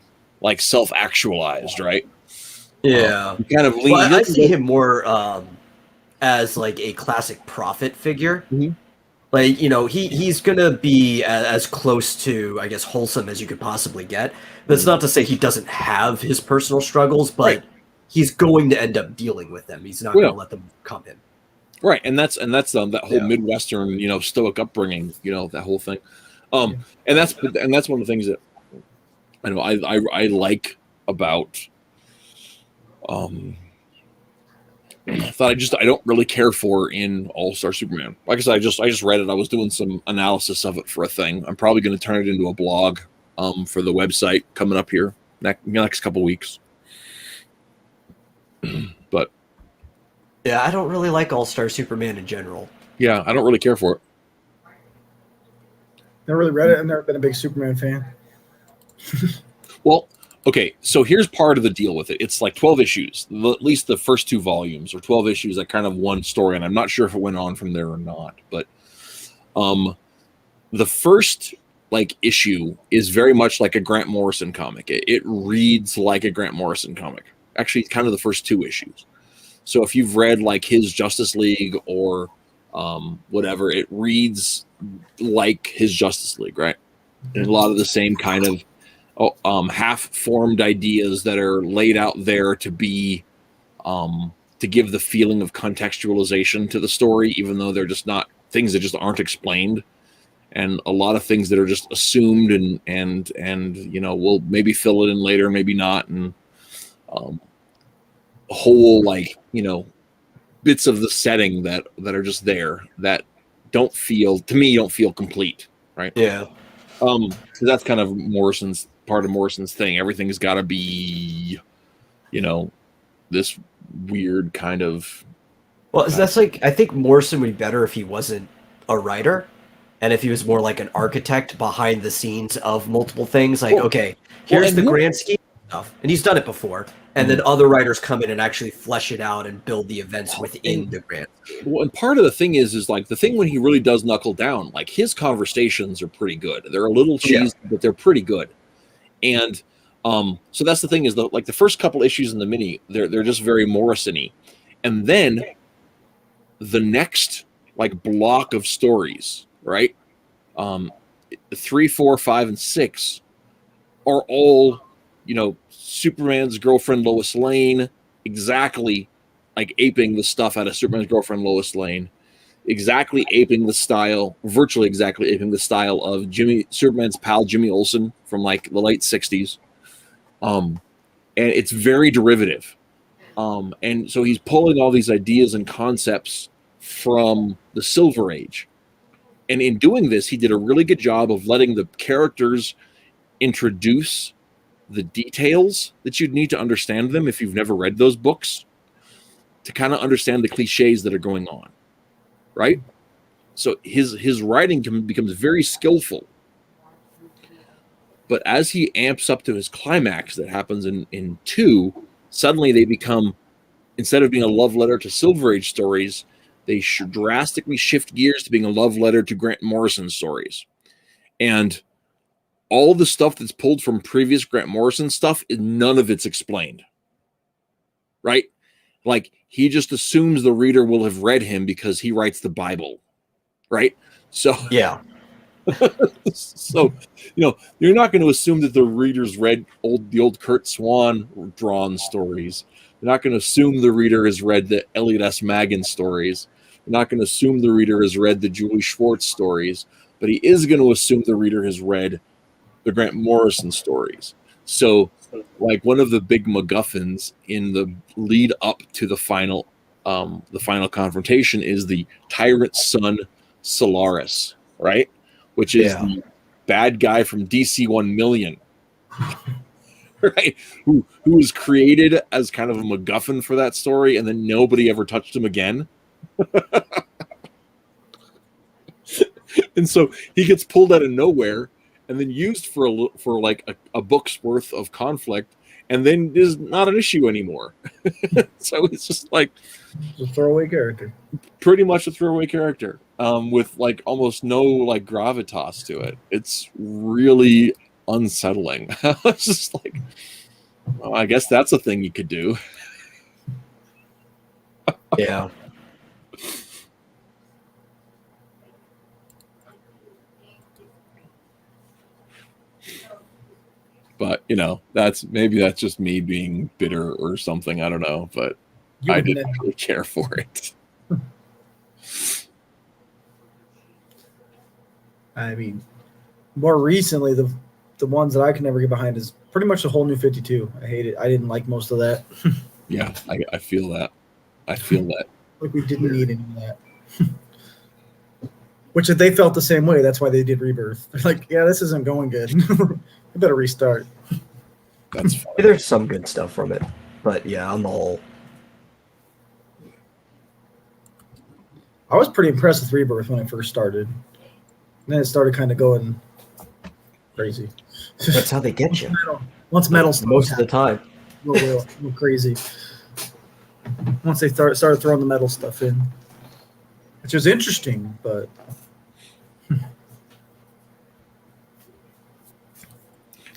self-actualized, right?
Yeah.
Kind of lean.
Well, I see him more as a classic prophet figure.
Mm-hmm.
He's gonna be as close to, I guess, wholesome as you could possibly get. That's not to say he doesn't have his personal struggles, but he's going to end up dealing with them. He's not going to let them come in.
Right, and that's that whole Midwestern, stoic upbringing, that whole thing. And that's one of the things that I know I like about. I don't really care for in All-Star Superman. Like I said, I just read it. I was doing some analysis of it for a thing. I'm probably going to turn it into a blog for the website coming up here next couple weeks. But
yeah, I don't really like All-Star Superman in general.
Yeah, I don't really care for it.
Never really read it. I've never been a big Superman fan.
Well, okay, so here's part of the deal with it. It's 12 issues, at least the first 2 volumes, or 12 issues, kind of one story, and I'm not sure if it went on from there or not. But the first issue is very much like a Grant Morrison comic. It reads like a Grant Morrison comic. Actually, kind of the first 2 issues. So if you've read his Justice League or whatever, it reads like his Justice League, right? And a lot of the same kind of half-formed ideas that are laid out there to be to give the feeling of contextualization to the story, even though they're just not things that just aren't explained, and a lot of things that are just assumed and we'll maybe fill it in later, maybe not, and whole bits of the setting that are just there that don't feel complete, right?
Yeah.
So that's kind of part of Morrison's thing. Everything's got to be, this weird kind of.
Well, that's I think Morrison would be better if he wasn't a writer, and if he was more like an architect behind the scenes of multiple things. Here's the grand scheme stuff, and he's done it before. And then other writers come in and actually flesh it out and build the events within the grand scheme.
Well, and part of the thing is the thing when he really does knuckle down, his conversations are pretty good. They're a little cheesy, but they're pretty good. And so that's the thing is the first couple issues in the mini, they're just very Morrison-y. And then the next block of stories, right? 3, 4, 5, and 6 are all, Superman's girlfriend Lois Lane, exactly aping the stuff out of Superman's girlfriend Lois Lane. exactly aping the style, virtually exactly aping the style of Superman's pal Jimmy Olsen from like the late 60s. And it's very derivative. And so he's pulling all these ideas and concepts from the Silver Age. And in doing this, he did a really good job of letting the characters introduce the details that you'd need to understand them if you've never read those books, to kind of understand the cliches that are going on, right? So his writing becomes very skillful. But as he amps up to his climax that happens in 2, suddenly they become, instead of being a love letter to Silver Age stories, they drastically shift gears to being a love letter to Grant Morrison stories. And all the stuff that's pulled from previous Grant Morrison stuff, none of it's explained. Right? Like, he just assumes the reader will have read him because he writes the Bible. Right? So,
Yeah.
so, you're not going to assume that the readers read the old Kurt Swan drawn stories. You're not going to assume the reader has read the Elliot S. Maggin stories. You're not going to assume the reader has read the Julie Schwartz stories. But he is going to assume the reader has read the Grant Morrison stories. So, like, one of the big MacGuffins in the lead up to the final confrontation is the tyrant's son Solaris, right? Which is the bad guy from DC 1 Million, right? Who was created as kind of a MacGuffin for that story, and then nobody ever touched him again. And so he gets pulled out of nowhere and then used for like a book's worth of conflict, and then is not an issue anymore. So it's just like
a throwaway character.
Pretty much a throwaway character, with like almost no like gravitas to it. It's really unsettling. It's just like, well, I guess that's a thing you could do.
Yeah.
But that's just me being bitter or something. I don't know, but I didn't really care for it.
I mean, more recently, the ones that I can never get behind is pretty much the whole New 52. I hate it. I didn't like most of that.
Yeah, I feel that. I feel that.
Like, we didn't need any of that. Which they felt the same way. That's why they did Rebirth. They're like, yeah, this isn't going good. We better restart.
That's fine.
There's some good stuff from it, but yeah, on the whole,
I was pretty impressed with Rebirth when it first started. And then it started kind of going crazy.
that's how they get you.
Once metal
Most of the time.
Go crazy. Once they started throwing the metal stuff in, which was interesting, but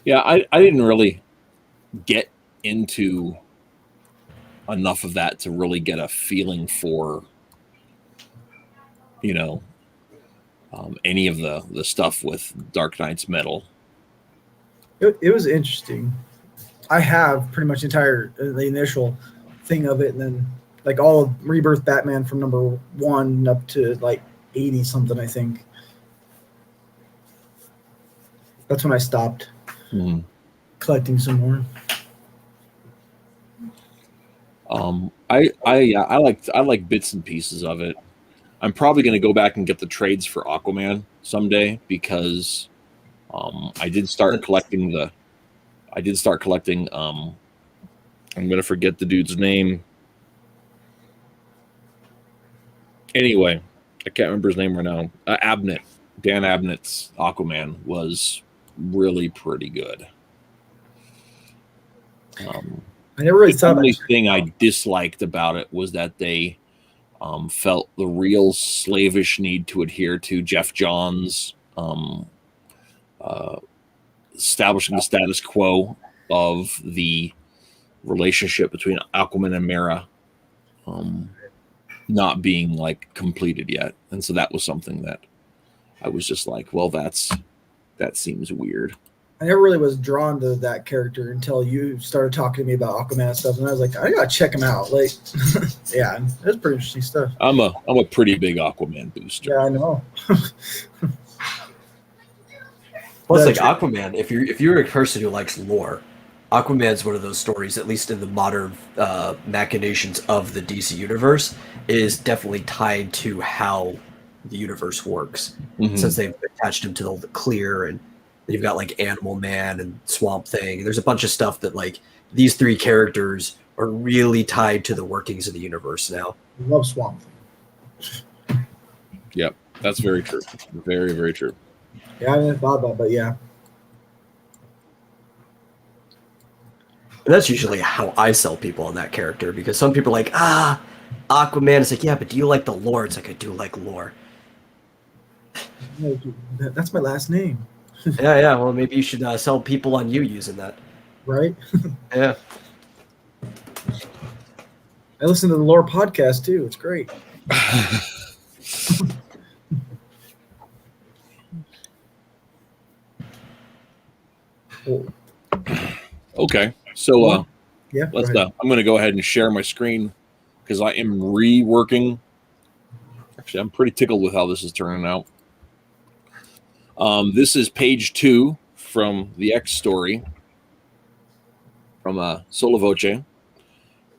yeah, I didn't really get into enough of that to really get a feeling for any of the stuff with Dark Knight's metal.
it was interesting. I have pretty much the initial thing of it, and then like all of Rebirth Batman from number 1 up to like 80 something, I think. That's when I stopped collecting some more.
I like bits and pieces of it. I'm probably going to go back and get the trades for Aquaman someday, because I did start collecting. I'm going to forget the dude's name. Anyway, I can't remember his name right now. Abnett. Dan Abnett's Aquaman was really pretty good.
I never really
the
thought
only
about
thing I disliked about it was that they felt the real slavish need to adhere to Jeff Johns' establishing the status quo of the relationship between Aquaman and Mera not being like completed yet. And so that was something that I was just like, well, that seems weird.
I never really was drawn to that character until you started talking to me about Aquaman and stuff, and I was like, I gotta check him out. Like, yeah, that's pretty interesting stuff.
I'm a pretty big Aquaman booster.
Yeah, I know.
Plus, like
That's
Aquaman, if you're a person who likes lore, Aquaman's one of those stories, at least in the modern machinations of the DC universe, is definitely tied to how the universe works.
Mhm.
Since they've attached him to the Clear, and you've got like Animal Man and Swamp Thing. There's a bunch of stuff that like these three characters are really tied to the workings of the universe now.
I love Swamp Thing.
Yep, that's very true. Very, very true.
Yeah, I didn't thought about, but yeah,
And that's usually how I sell people on that character, because some people are like, Aquaman. It's like, yeah, but do you like the lore? It's like, I do like lore.
that's my last name,
Yeah. Well, maybe you should sell people on you using that.
right?
Yeah.
I listen to the Lore podcast too. It's great. Cool.
Okay, so
Yeah, go
let's.
ahead.
I'm going to go ahead and share my screen because I am reworking. Actually, I'm pretty tickled with how this is turning out. This is page 2 from the X story from Solo Voce,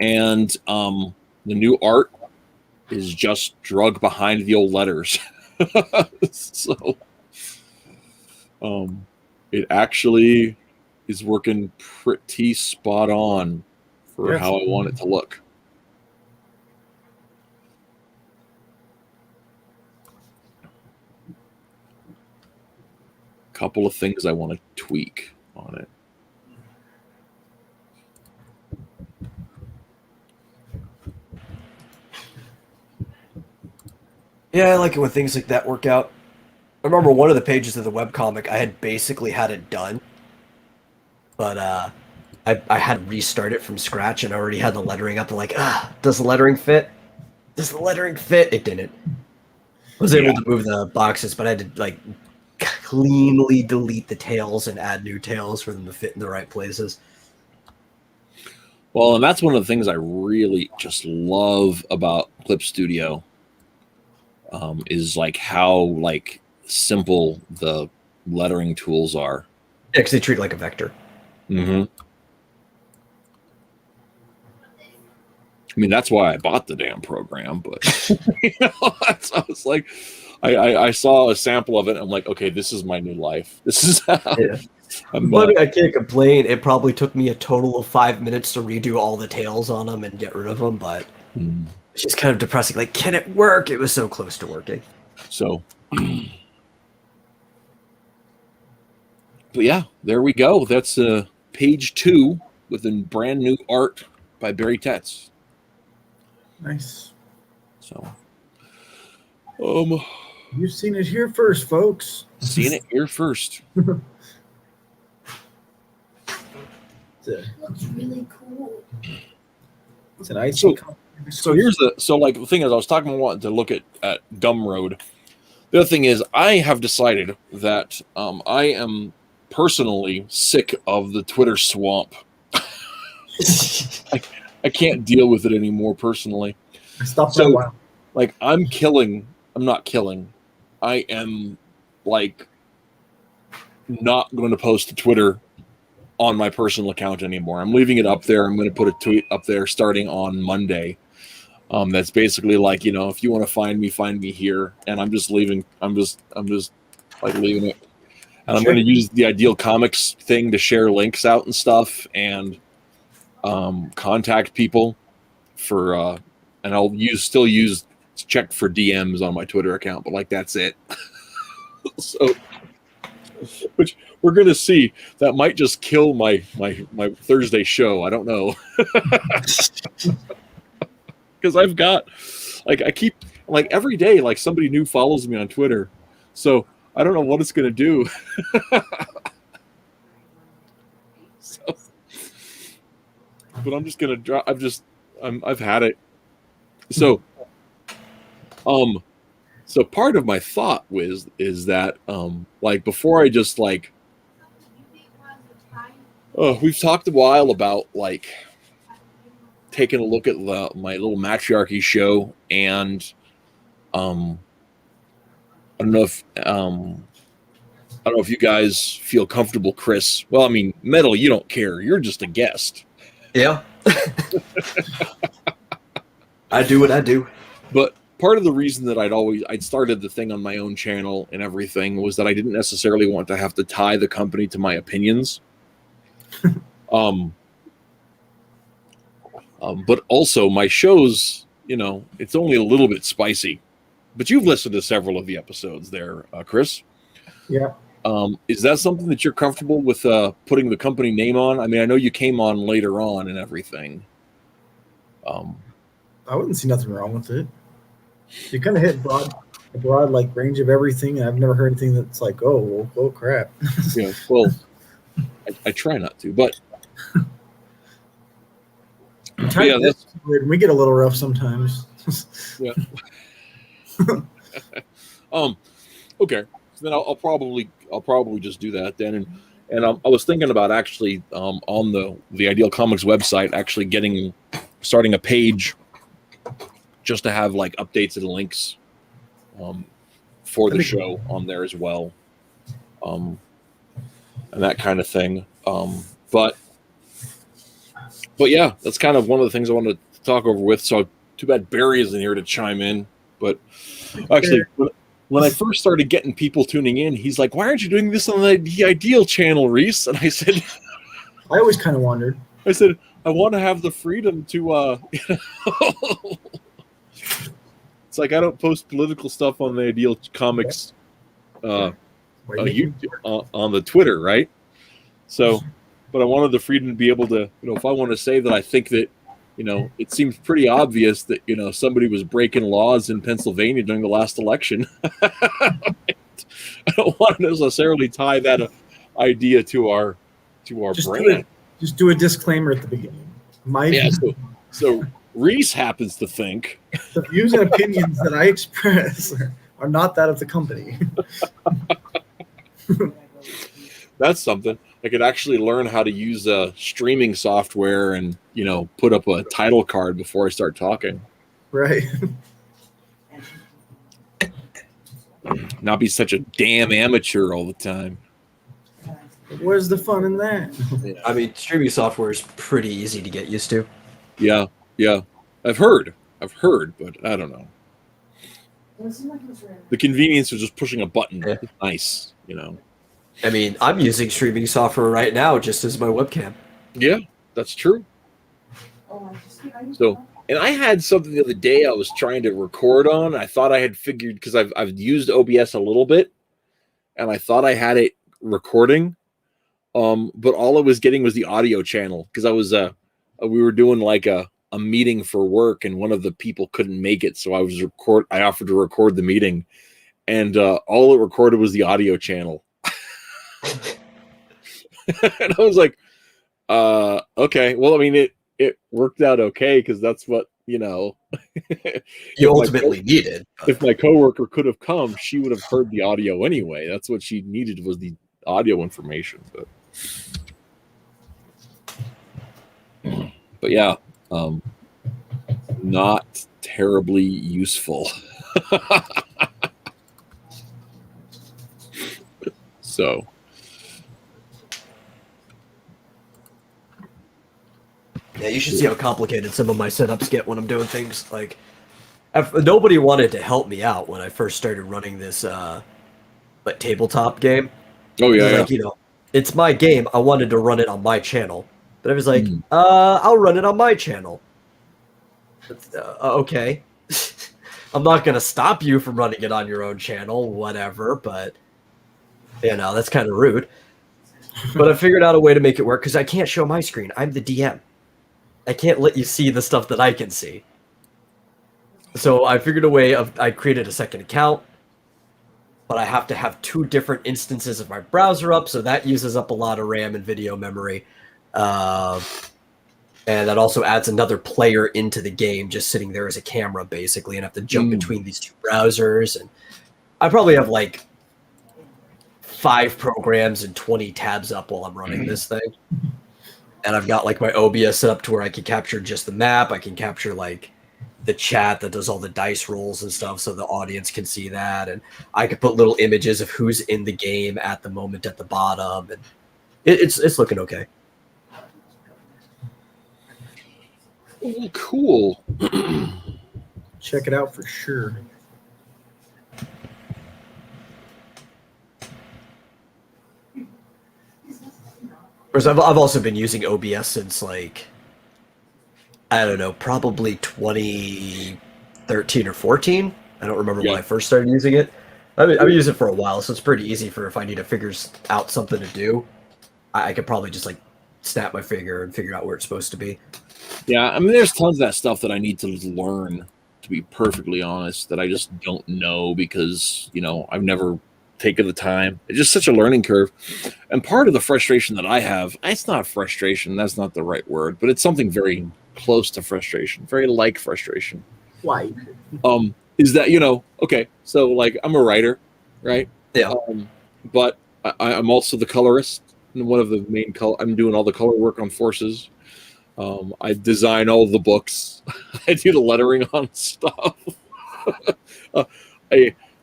and the new art is just drug behind the old letters. So, it actually is working pretty spot on for
Yes.
how I want it to look. Couple of things I want to tweak on it.
Yeah, I like it when things like that work out. I remember one of the pages of the webcomic, I had basically had it done, but I had to restart it from scratch, and I already had the lettering up. And like, does the lettering fit? Does the lettering fit? It didn't. I was able to move the boxes, but I had to like cleanly delete the tails and add new tails for them to fit in the right places.
Well, and that's one of the things I really just love about Clip Studio, is like how like simple the lettering tools are.
Yeah, because they treat it like a vector.
Mm-hmm. I mean, that's why I bought the damn program, but you know, I was like, I saw a sample of it. And I'm like, okay, this is my new life. This is how
Yeah. But I can't complain. It probably took me a total of 5 minutes to redo all the tails on them and get rid of them, but it's just kind of depressing. Like, can it work? It was so close to working.
So, but yeah, there we go. That's page 2 with a brand new art by Barry Tetz.
Nice.
So,
You've seen it here first, folks.
seeing it here first.
Looks really cool.
It's an icy.
So here's like the thing is, I was talking about wanting to look at Gumroad. The other thing is, I have decided that I am personally sick of the Twitter swamp. I can't deal with it anymore personally.
I stopped
So-
for a while.
Like I'm not killing. I am like not going to post to Twitter on my personal account anymore. I'm leaving it up there. I'm going to put a tweet up there starting on Monday. That's basically like, you know, if you want to find me here. And I'm just leaving. I'm just like leaving it. And I'm
Sure.
going to use the Ideal Comics thing to share links out and stuff, and contact people for, and I'll still use check for DMs on my Twitter account, but like that's it. So, which we're gonna see. That might just kill my Thursday show. I don't know, because I've got like I keep like every day like somebody new follows me on Twitter, so I don't know what it's gonna do. So, but I'm just gonna drop. I've had it. So, so part of my thought is that like before I just like We've talked a while about like taking a look at my little matriarchy show, and I don't know if you guys feel comfortable, Chris. Well, I mean, Metal, you don't care. You're just a guest.
Yeah. I do what I do.
But part of the reason that I'd started the thing on my own channel and everything was that I didn't necessarily want to have to tie the company to my opinions. But also my shows, it's only a little bit spicy. But you've listened to several of the episodes there, Chris.
Yeah.
Is that something that you're comfortable with putting the company name on? I mean, I know you came on later on and everything.
I wouldn't see nothing wrong with it. You kind of hit a broad like range of everything, and I've never heard anything that's like, oh crap.
Yeah, well, I try not to, but yeah, that's
weird. We get a little rough sometimes.
yeah. Okay. So then I'll probably just do that then, and I was thinking about actually on the Ideal Comics website actually starting a page just to have like updates and links for the show on there as well, and that kind of thing. But yeah, that's kind of one of the things I wanted to talk over with. So too bad Barry isn't here to chime in. But actually, when I first started getting people tuning in, he's like, "Why aren't you doing this on the Ideal channel, Reese?" And I said,
I always kind of wondered.
I said, I want to have the freedom to, it's like I don't post political stuff on the Ideal Comics YouTube, on the Twitter, right? So, but I wanted the freedom to be able to, if I want to say that I think that, it seems pretty obvious that, somebody was breaking laws in Pennsylvania during the last election. I don't want to necessarily tie that idea to our brand.
Just do a disclaimer at the beginning.
So Reese happens to think
the views and opinions that I express are not that of the company.
That's something. I could actually learn how to use streaming software and, put up a title card before I start talking.
Right.
Not be such a damn amateur all the time.
Where's the fun in that?
I mean, streaming software is pretty easy to get used to.
Yeah. I've heard, but I don't know. The convenience of just pushing a button is nice,
I mean, I'm using streaming software right now just as my webcam.
Yeah, that's true. So, and I had something the other day I was trying to record on. I thought I had figured, because I've used OBS a little bit, and I thought I had it recording. But all I was getting was the audio channel, because we were doing like a meeting for work, and one of the people couldn't make it, so I offered to record the meeting, and all it recorded was the audio channel. And I was like, okay, well, I mean, it worked out okay, because that's what you
ultimately needed.
If my coworker could have come, she would have heard the audio anyway. That's what she needed, was the audio information. But yeah, not terribly useful. So
yeah, you should see how complicated some of my setups get when I'm doing things. Like, nobody wanted to help me out when I first started running this like tabletop game.
Oh yeah,
like, it's my game. I wanted to run it on my channel, but I was like, I'll run it on my channel. Okay. I'm not gonna stop you from running it on your own channel, whatever. But that's kind of rude. But I figured out a way to make it work, because I can't show my screen. I'm the DM. I can't let you see the stuff that I can see. So I figured a way I created a second account, but I have to have 2 different instances of my browser up, so that uses up a lot of RAM and video memory. And that also adds another player into the game, just sitting there as a camera, basically, and have to jump between these 2 browsers. And I probably have like 5 programs and 20 tabs up while I'm running this thing. and I've got like my OBS set up to where I can capture just the map. I can capture like the chat that does all the dice rolls and stuff, so the audience can see that, and I could put little images of who's in the game at the moment at the bottom, and it's looking okay.
Oh, cool.
Check it out for sure.
Whereas I've also been using OBS since like, I don't know, probably 2013 or 14. I don't remember when
Yeah.
I first started using it. I've been using it for a while, so it's pretty easy for if I need to figure out something to do. I could probably just like snap my finger and figure out where it's supposed to be.
Yeah, I mean, there's tons of that stuff that I need to learn, to be perfectly honest, that I just don't know because, I've never taken the time. It's just such a learning curve. And part of the frustration that I have, it's not frustration, that's not the right word, but it's something very close to frustration, very like frustration.
Why?
Is that, okay, so like I'm a writer, right?
Yeah.
But I'm also the colorist. And one of the main I'm doing all the color work on Forces. I design all the books. I do the lettering on stuff.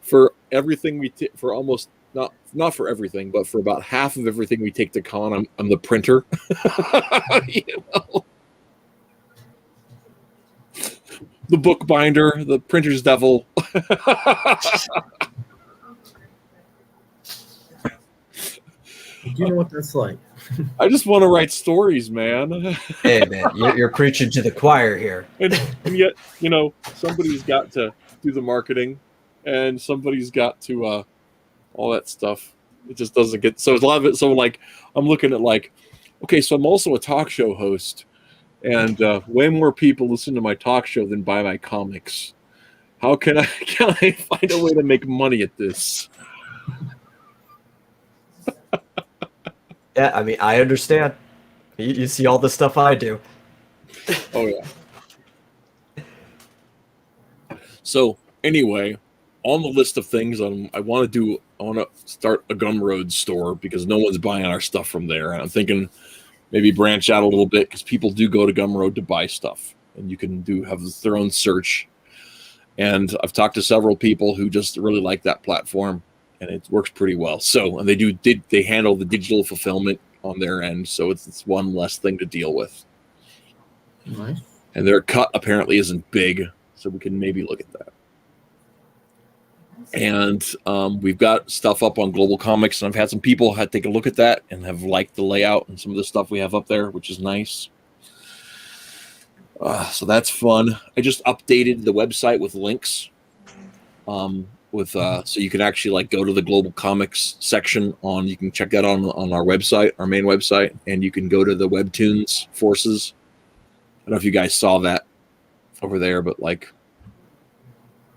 For everything for almost not for everything, but for about half of everything we take to con, I'm the printer. The bookbinder, the printer's devil.
You know what that's like.
I just want to write stories, man.
Hey man, you're preaching to the choir here.
and yet, somebody's got to do the marketing, and somebody's got to all that stuff. It just doesn't get so. A lot of it. So like, I'm looking at like, okay, so I'm also a talk show host, and way more people listen to my talk show than buy my comics. How can I find a way to make money at this?
Yeah, I mean, I understand. You see all the stuff I do.
Oh yeah. So anyway, on the list of things I want to start a Gumroad store because no one's buying our stuff from there, and I'm thinking maybe branch out a little bit because people do go to Gumroad to buy stuff, and you can have their own search. And I've talked to several people who just really like that platform, and it works pretty well. So, and they handle the digital fulfillment on their end, so it's one less thing to deal with.
Nice.
And their cut apparently isn't big, so we can maybe look at that. And we've got stuff up on Global Comics, and I've had some people take a look at that and have liked the layout and some of the stuff we have up there, which is nice. So that's fun. I just updated the website with links. So you can actually like go to the Global Comics section you can check that on our website, our main website, and you can go to the Webtoons Forces. I don't know if you guys saw that over there, but like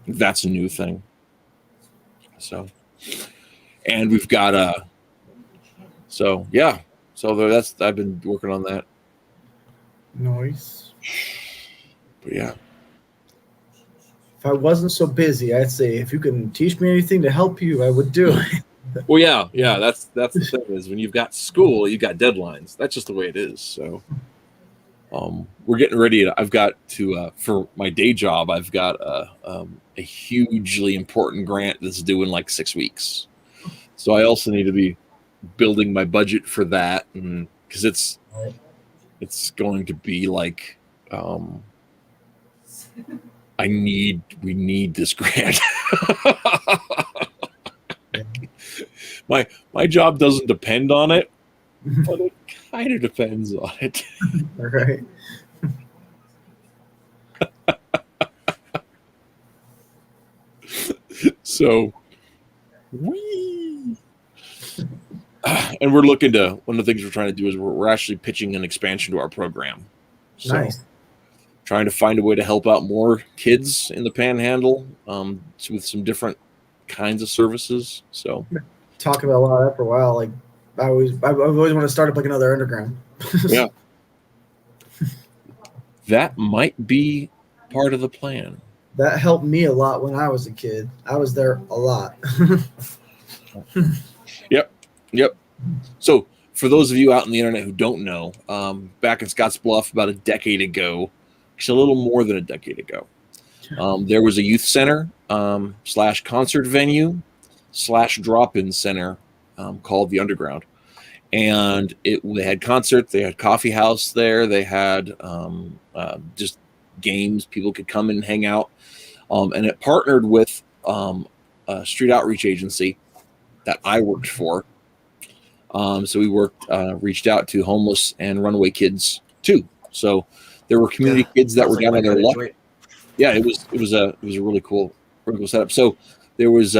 that's a new thing. So, and we've got so yeah, so I've been working on that.
Nice.
But yeah.
If I wasn't so busy, I'd say if you can teach me anything to help you, I would do it.
Well, yeah. That's the thing is when you've got school, you've got deadlines. That's just the way it is. So, we're getting ready. I've got to for my day job. I've got a hugely important grant that's due in like 6 weeks. So I also need to be building my budget for that, and because it's going to be like. We need this grant. My job doesn't depend on it, but it kind of depends on it.
All right.
So, and we're looking to one of the things we're trying to do is we're actually pitching an expansion to our program. So,
Nice.
trying to find a way to help out more kids in the Panhandle with some different kinds of services. So,
Talking about a lot of that for a while. Like I've always want to start up like another underground.
yeah, that might be part of the plan.
That helped me a lot when I was a kid. I was there a lot.
Yep. So for those of you out on the internet who don't know, back in Scottsbluff about a decade ago, actually a little more than a decade ago, there was a youth center / concert venue / drop-in center called the Underground. And they had concerts, they had coffee house there, they had just games, people could come in and hang out. And it partnered with a street outreach agency that I worked for. So we reached out to homeless and runaway kids too. So there were community kids that were down on their luck. Yeah, it was a really cool setup. So there was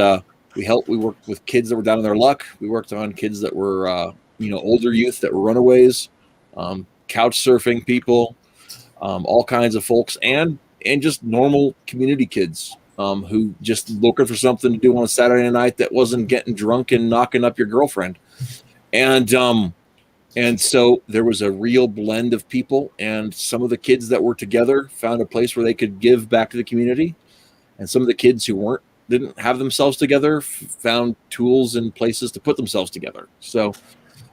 we worked with kids that were down on their luck. We worked on kids that were older youth that were runaways, couch surfing people, all kinds of folks, and just normal community kids who just looking for something to do on a Saturday night that wasn't getting drunk and knocking up your girlfriend. And so there was a real blend of people, and some of the kids that were together found a place where they could give back to the community, and some of the kids who didn't have themselves together found tools and places to put themselves together. So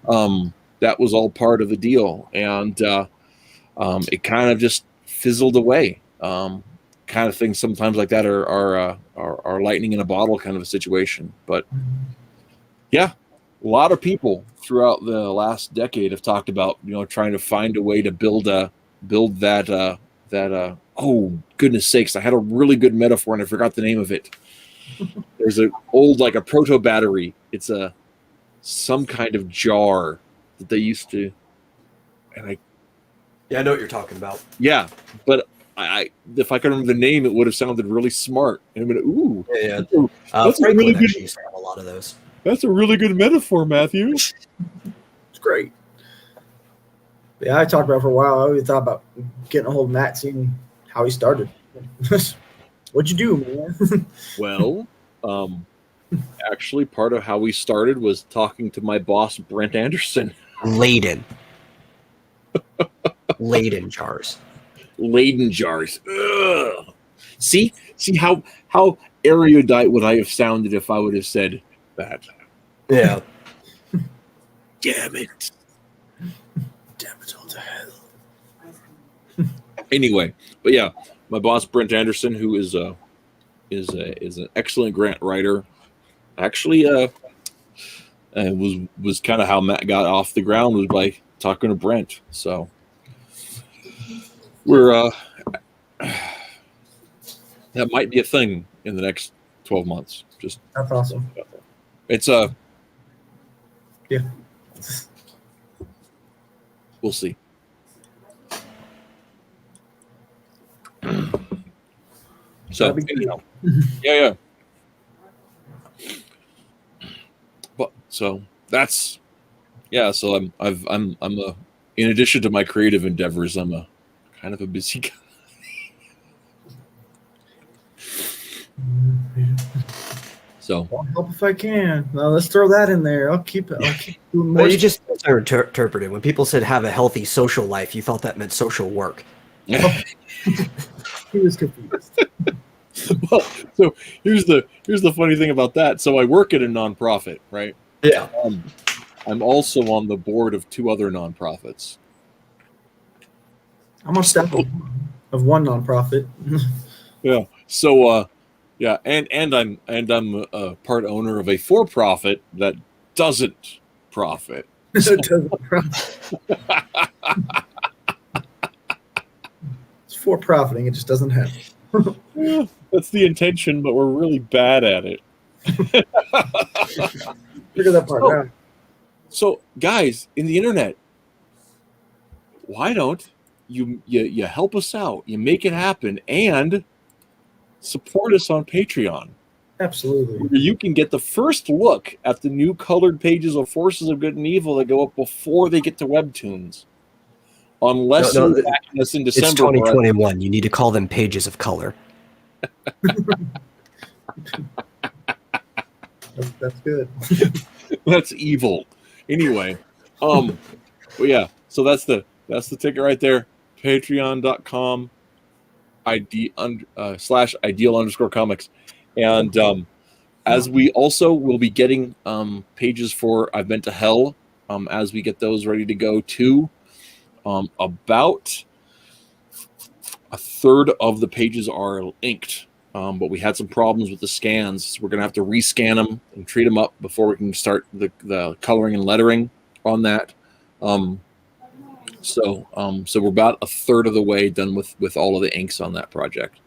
that was all part of the deal, and it kind of just fizzled away. Kind of things sometimes like that are lightning in a bottle kind of a situation. But yeah, a lot of people throughout the last decade have talked about trying to find a way to build that. Oh goodness sakes! I had a really good metaphor and I forgot the name of it. There's an old like a proto battery. It's some kind of jar that they used to, and
I know what you're talking about.
Yeah, but if I could remember the name, it would have sounded really smart. And I'm ooh,
yeah.
That's a
Franklin
really good.
actually used to have a lot of those.
That's a really good metaphor, Matthew.
It's great. Yeah, I talked about it for a while. I always thought about getting a hold of Matt, seeing how he started. What'd you do, man?
Well, actually, part of how we started was talking to my boss, Brent Anderson.
Laden jars.
Leyden jars. Ugh. See how erudite would I have sounded if I would have said that?
Yeah.
Damn it.
Damn it all to hell.
Anyway, but yeah, my boss Brent Anderson, who is an excellent grant writer, actually was kind of how Matt got off the ground, was by talking to Brent. So we're that might be a thing in the next 12 months. Just
That's awesome.
it's
Yeah.
we'll see. So
That'd be
anyhow, yeah. But so that's So I'm in addition to my creative endeavors, I'm a kind of a busy guy. So
I'll help if I can. Now let's throw that in there. I'll keep doing more.
Well, you just interpreted when people said have a healthy social life. You thought that meant social work.
He was confused.
well, so here's the funny thing about that. So I work at a nonprofit, right?
Yeah.
I'm also on the board of 2 other nonprofits.
I'm on staff of one nonprofit.
Yeah. So and I'm a part owner of a for-profit that doesn't profit.
It's for profiting. It just doesn't happen.
Yeah, that's the intention, but we're really bad at it.
Figure that part out.
So, guys, in the internet, why don't you help us out? You make it happen and support us on Patreon.
Absolutely.
Where you can get the first look at the new colored pages of Forces of Good and Evil that go up before they get to Webtoons. Unless you're backing us in December.
It's 2021. You need to call them pages of color.
That's good.
That's evil. Anyway, but yeah, so that's the ticket right there. Patreon.com /ideal_comics. And as we also will be getting pages for I've Been to Hell as we get those ready to go too. About a third of the pages are inked, but we had some problems with the scans. So we're going to have to rescan them and treat them up before we can start the coloring and lettering on that. So we're about a third of the way done with all of the inks on that project.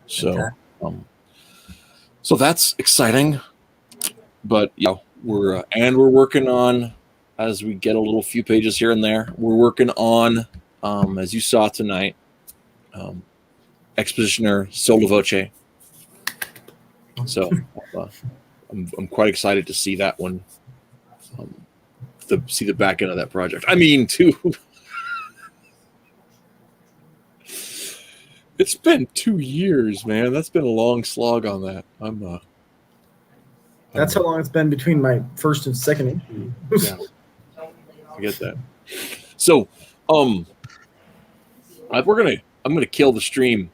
So, so that's exciting. But yeah, we're working on, as we get a little few pages here and there. We're working on, as you saw tonight, Expositioner Solo Voce. So I'm quite excited to see that one. See the back end of that project. I mean, too. It's been 2 years, man. That's been a long slog on that.
That's how long it's been between my first and second interview.
Yeah, I get that. So, I'm gonna kill the stream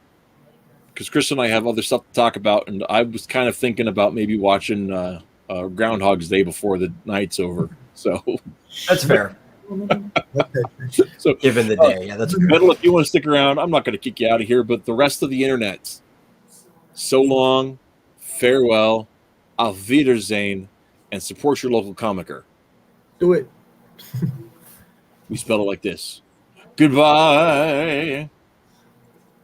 because Chris and I have other stuff to talk about, and I was kind of thinking about maybe watching Groundhog's Day before the night's over. So
That's fair.
So
Given the day, yeah, that's fair.
Metal, if you want to stick around, I'm not going to kick you out of here, but the rest of the internet, so long, farewell, auf Wiedersehen, and support your local comicer.
Do it.
We spell it like this. Goodbye.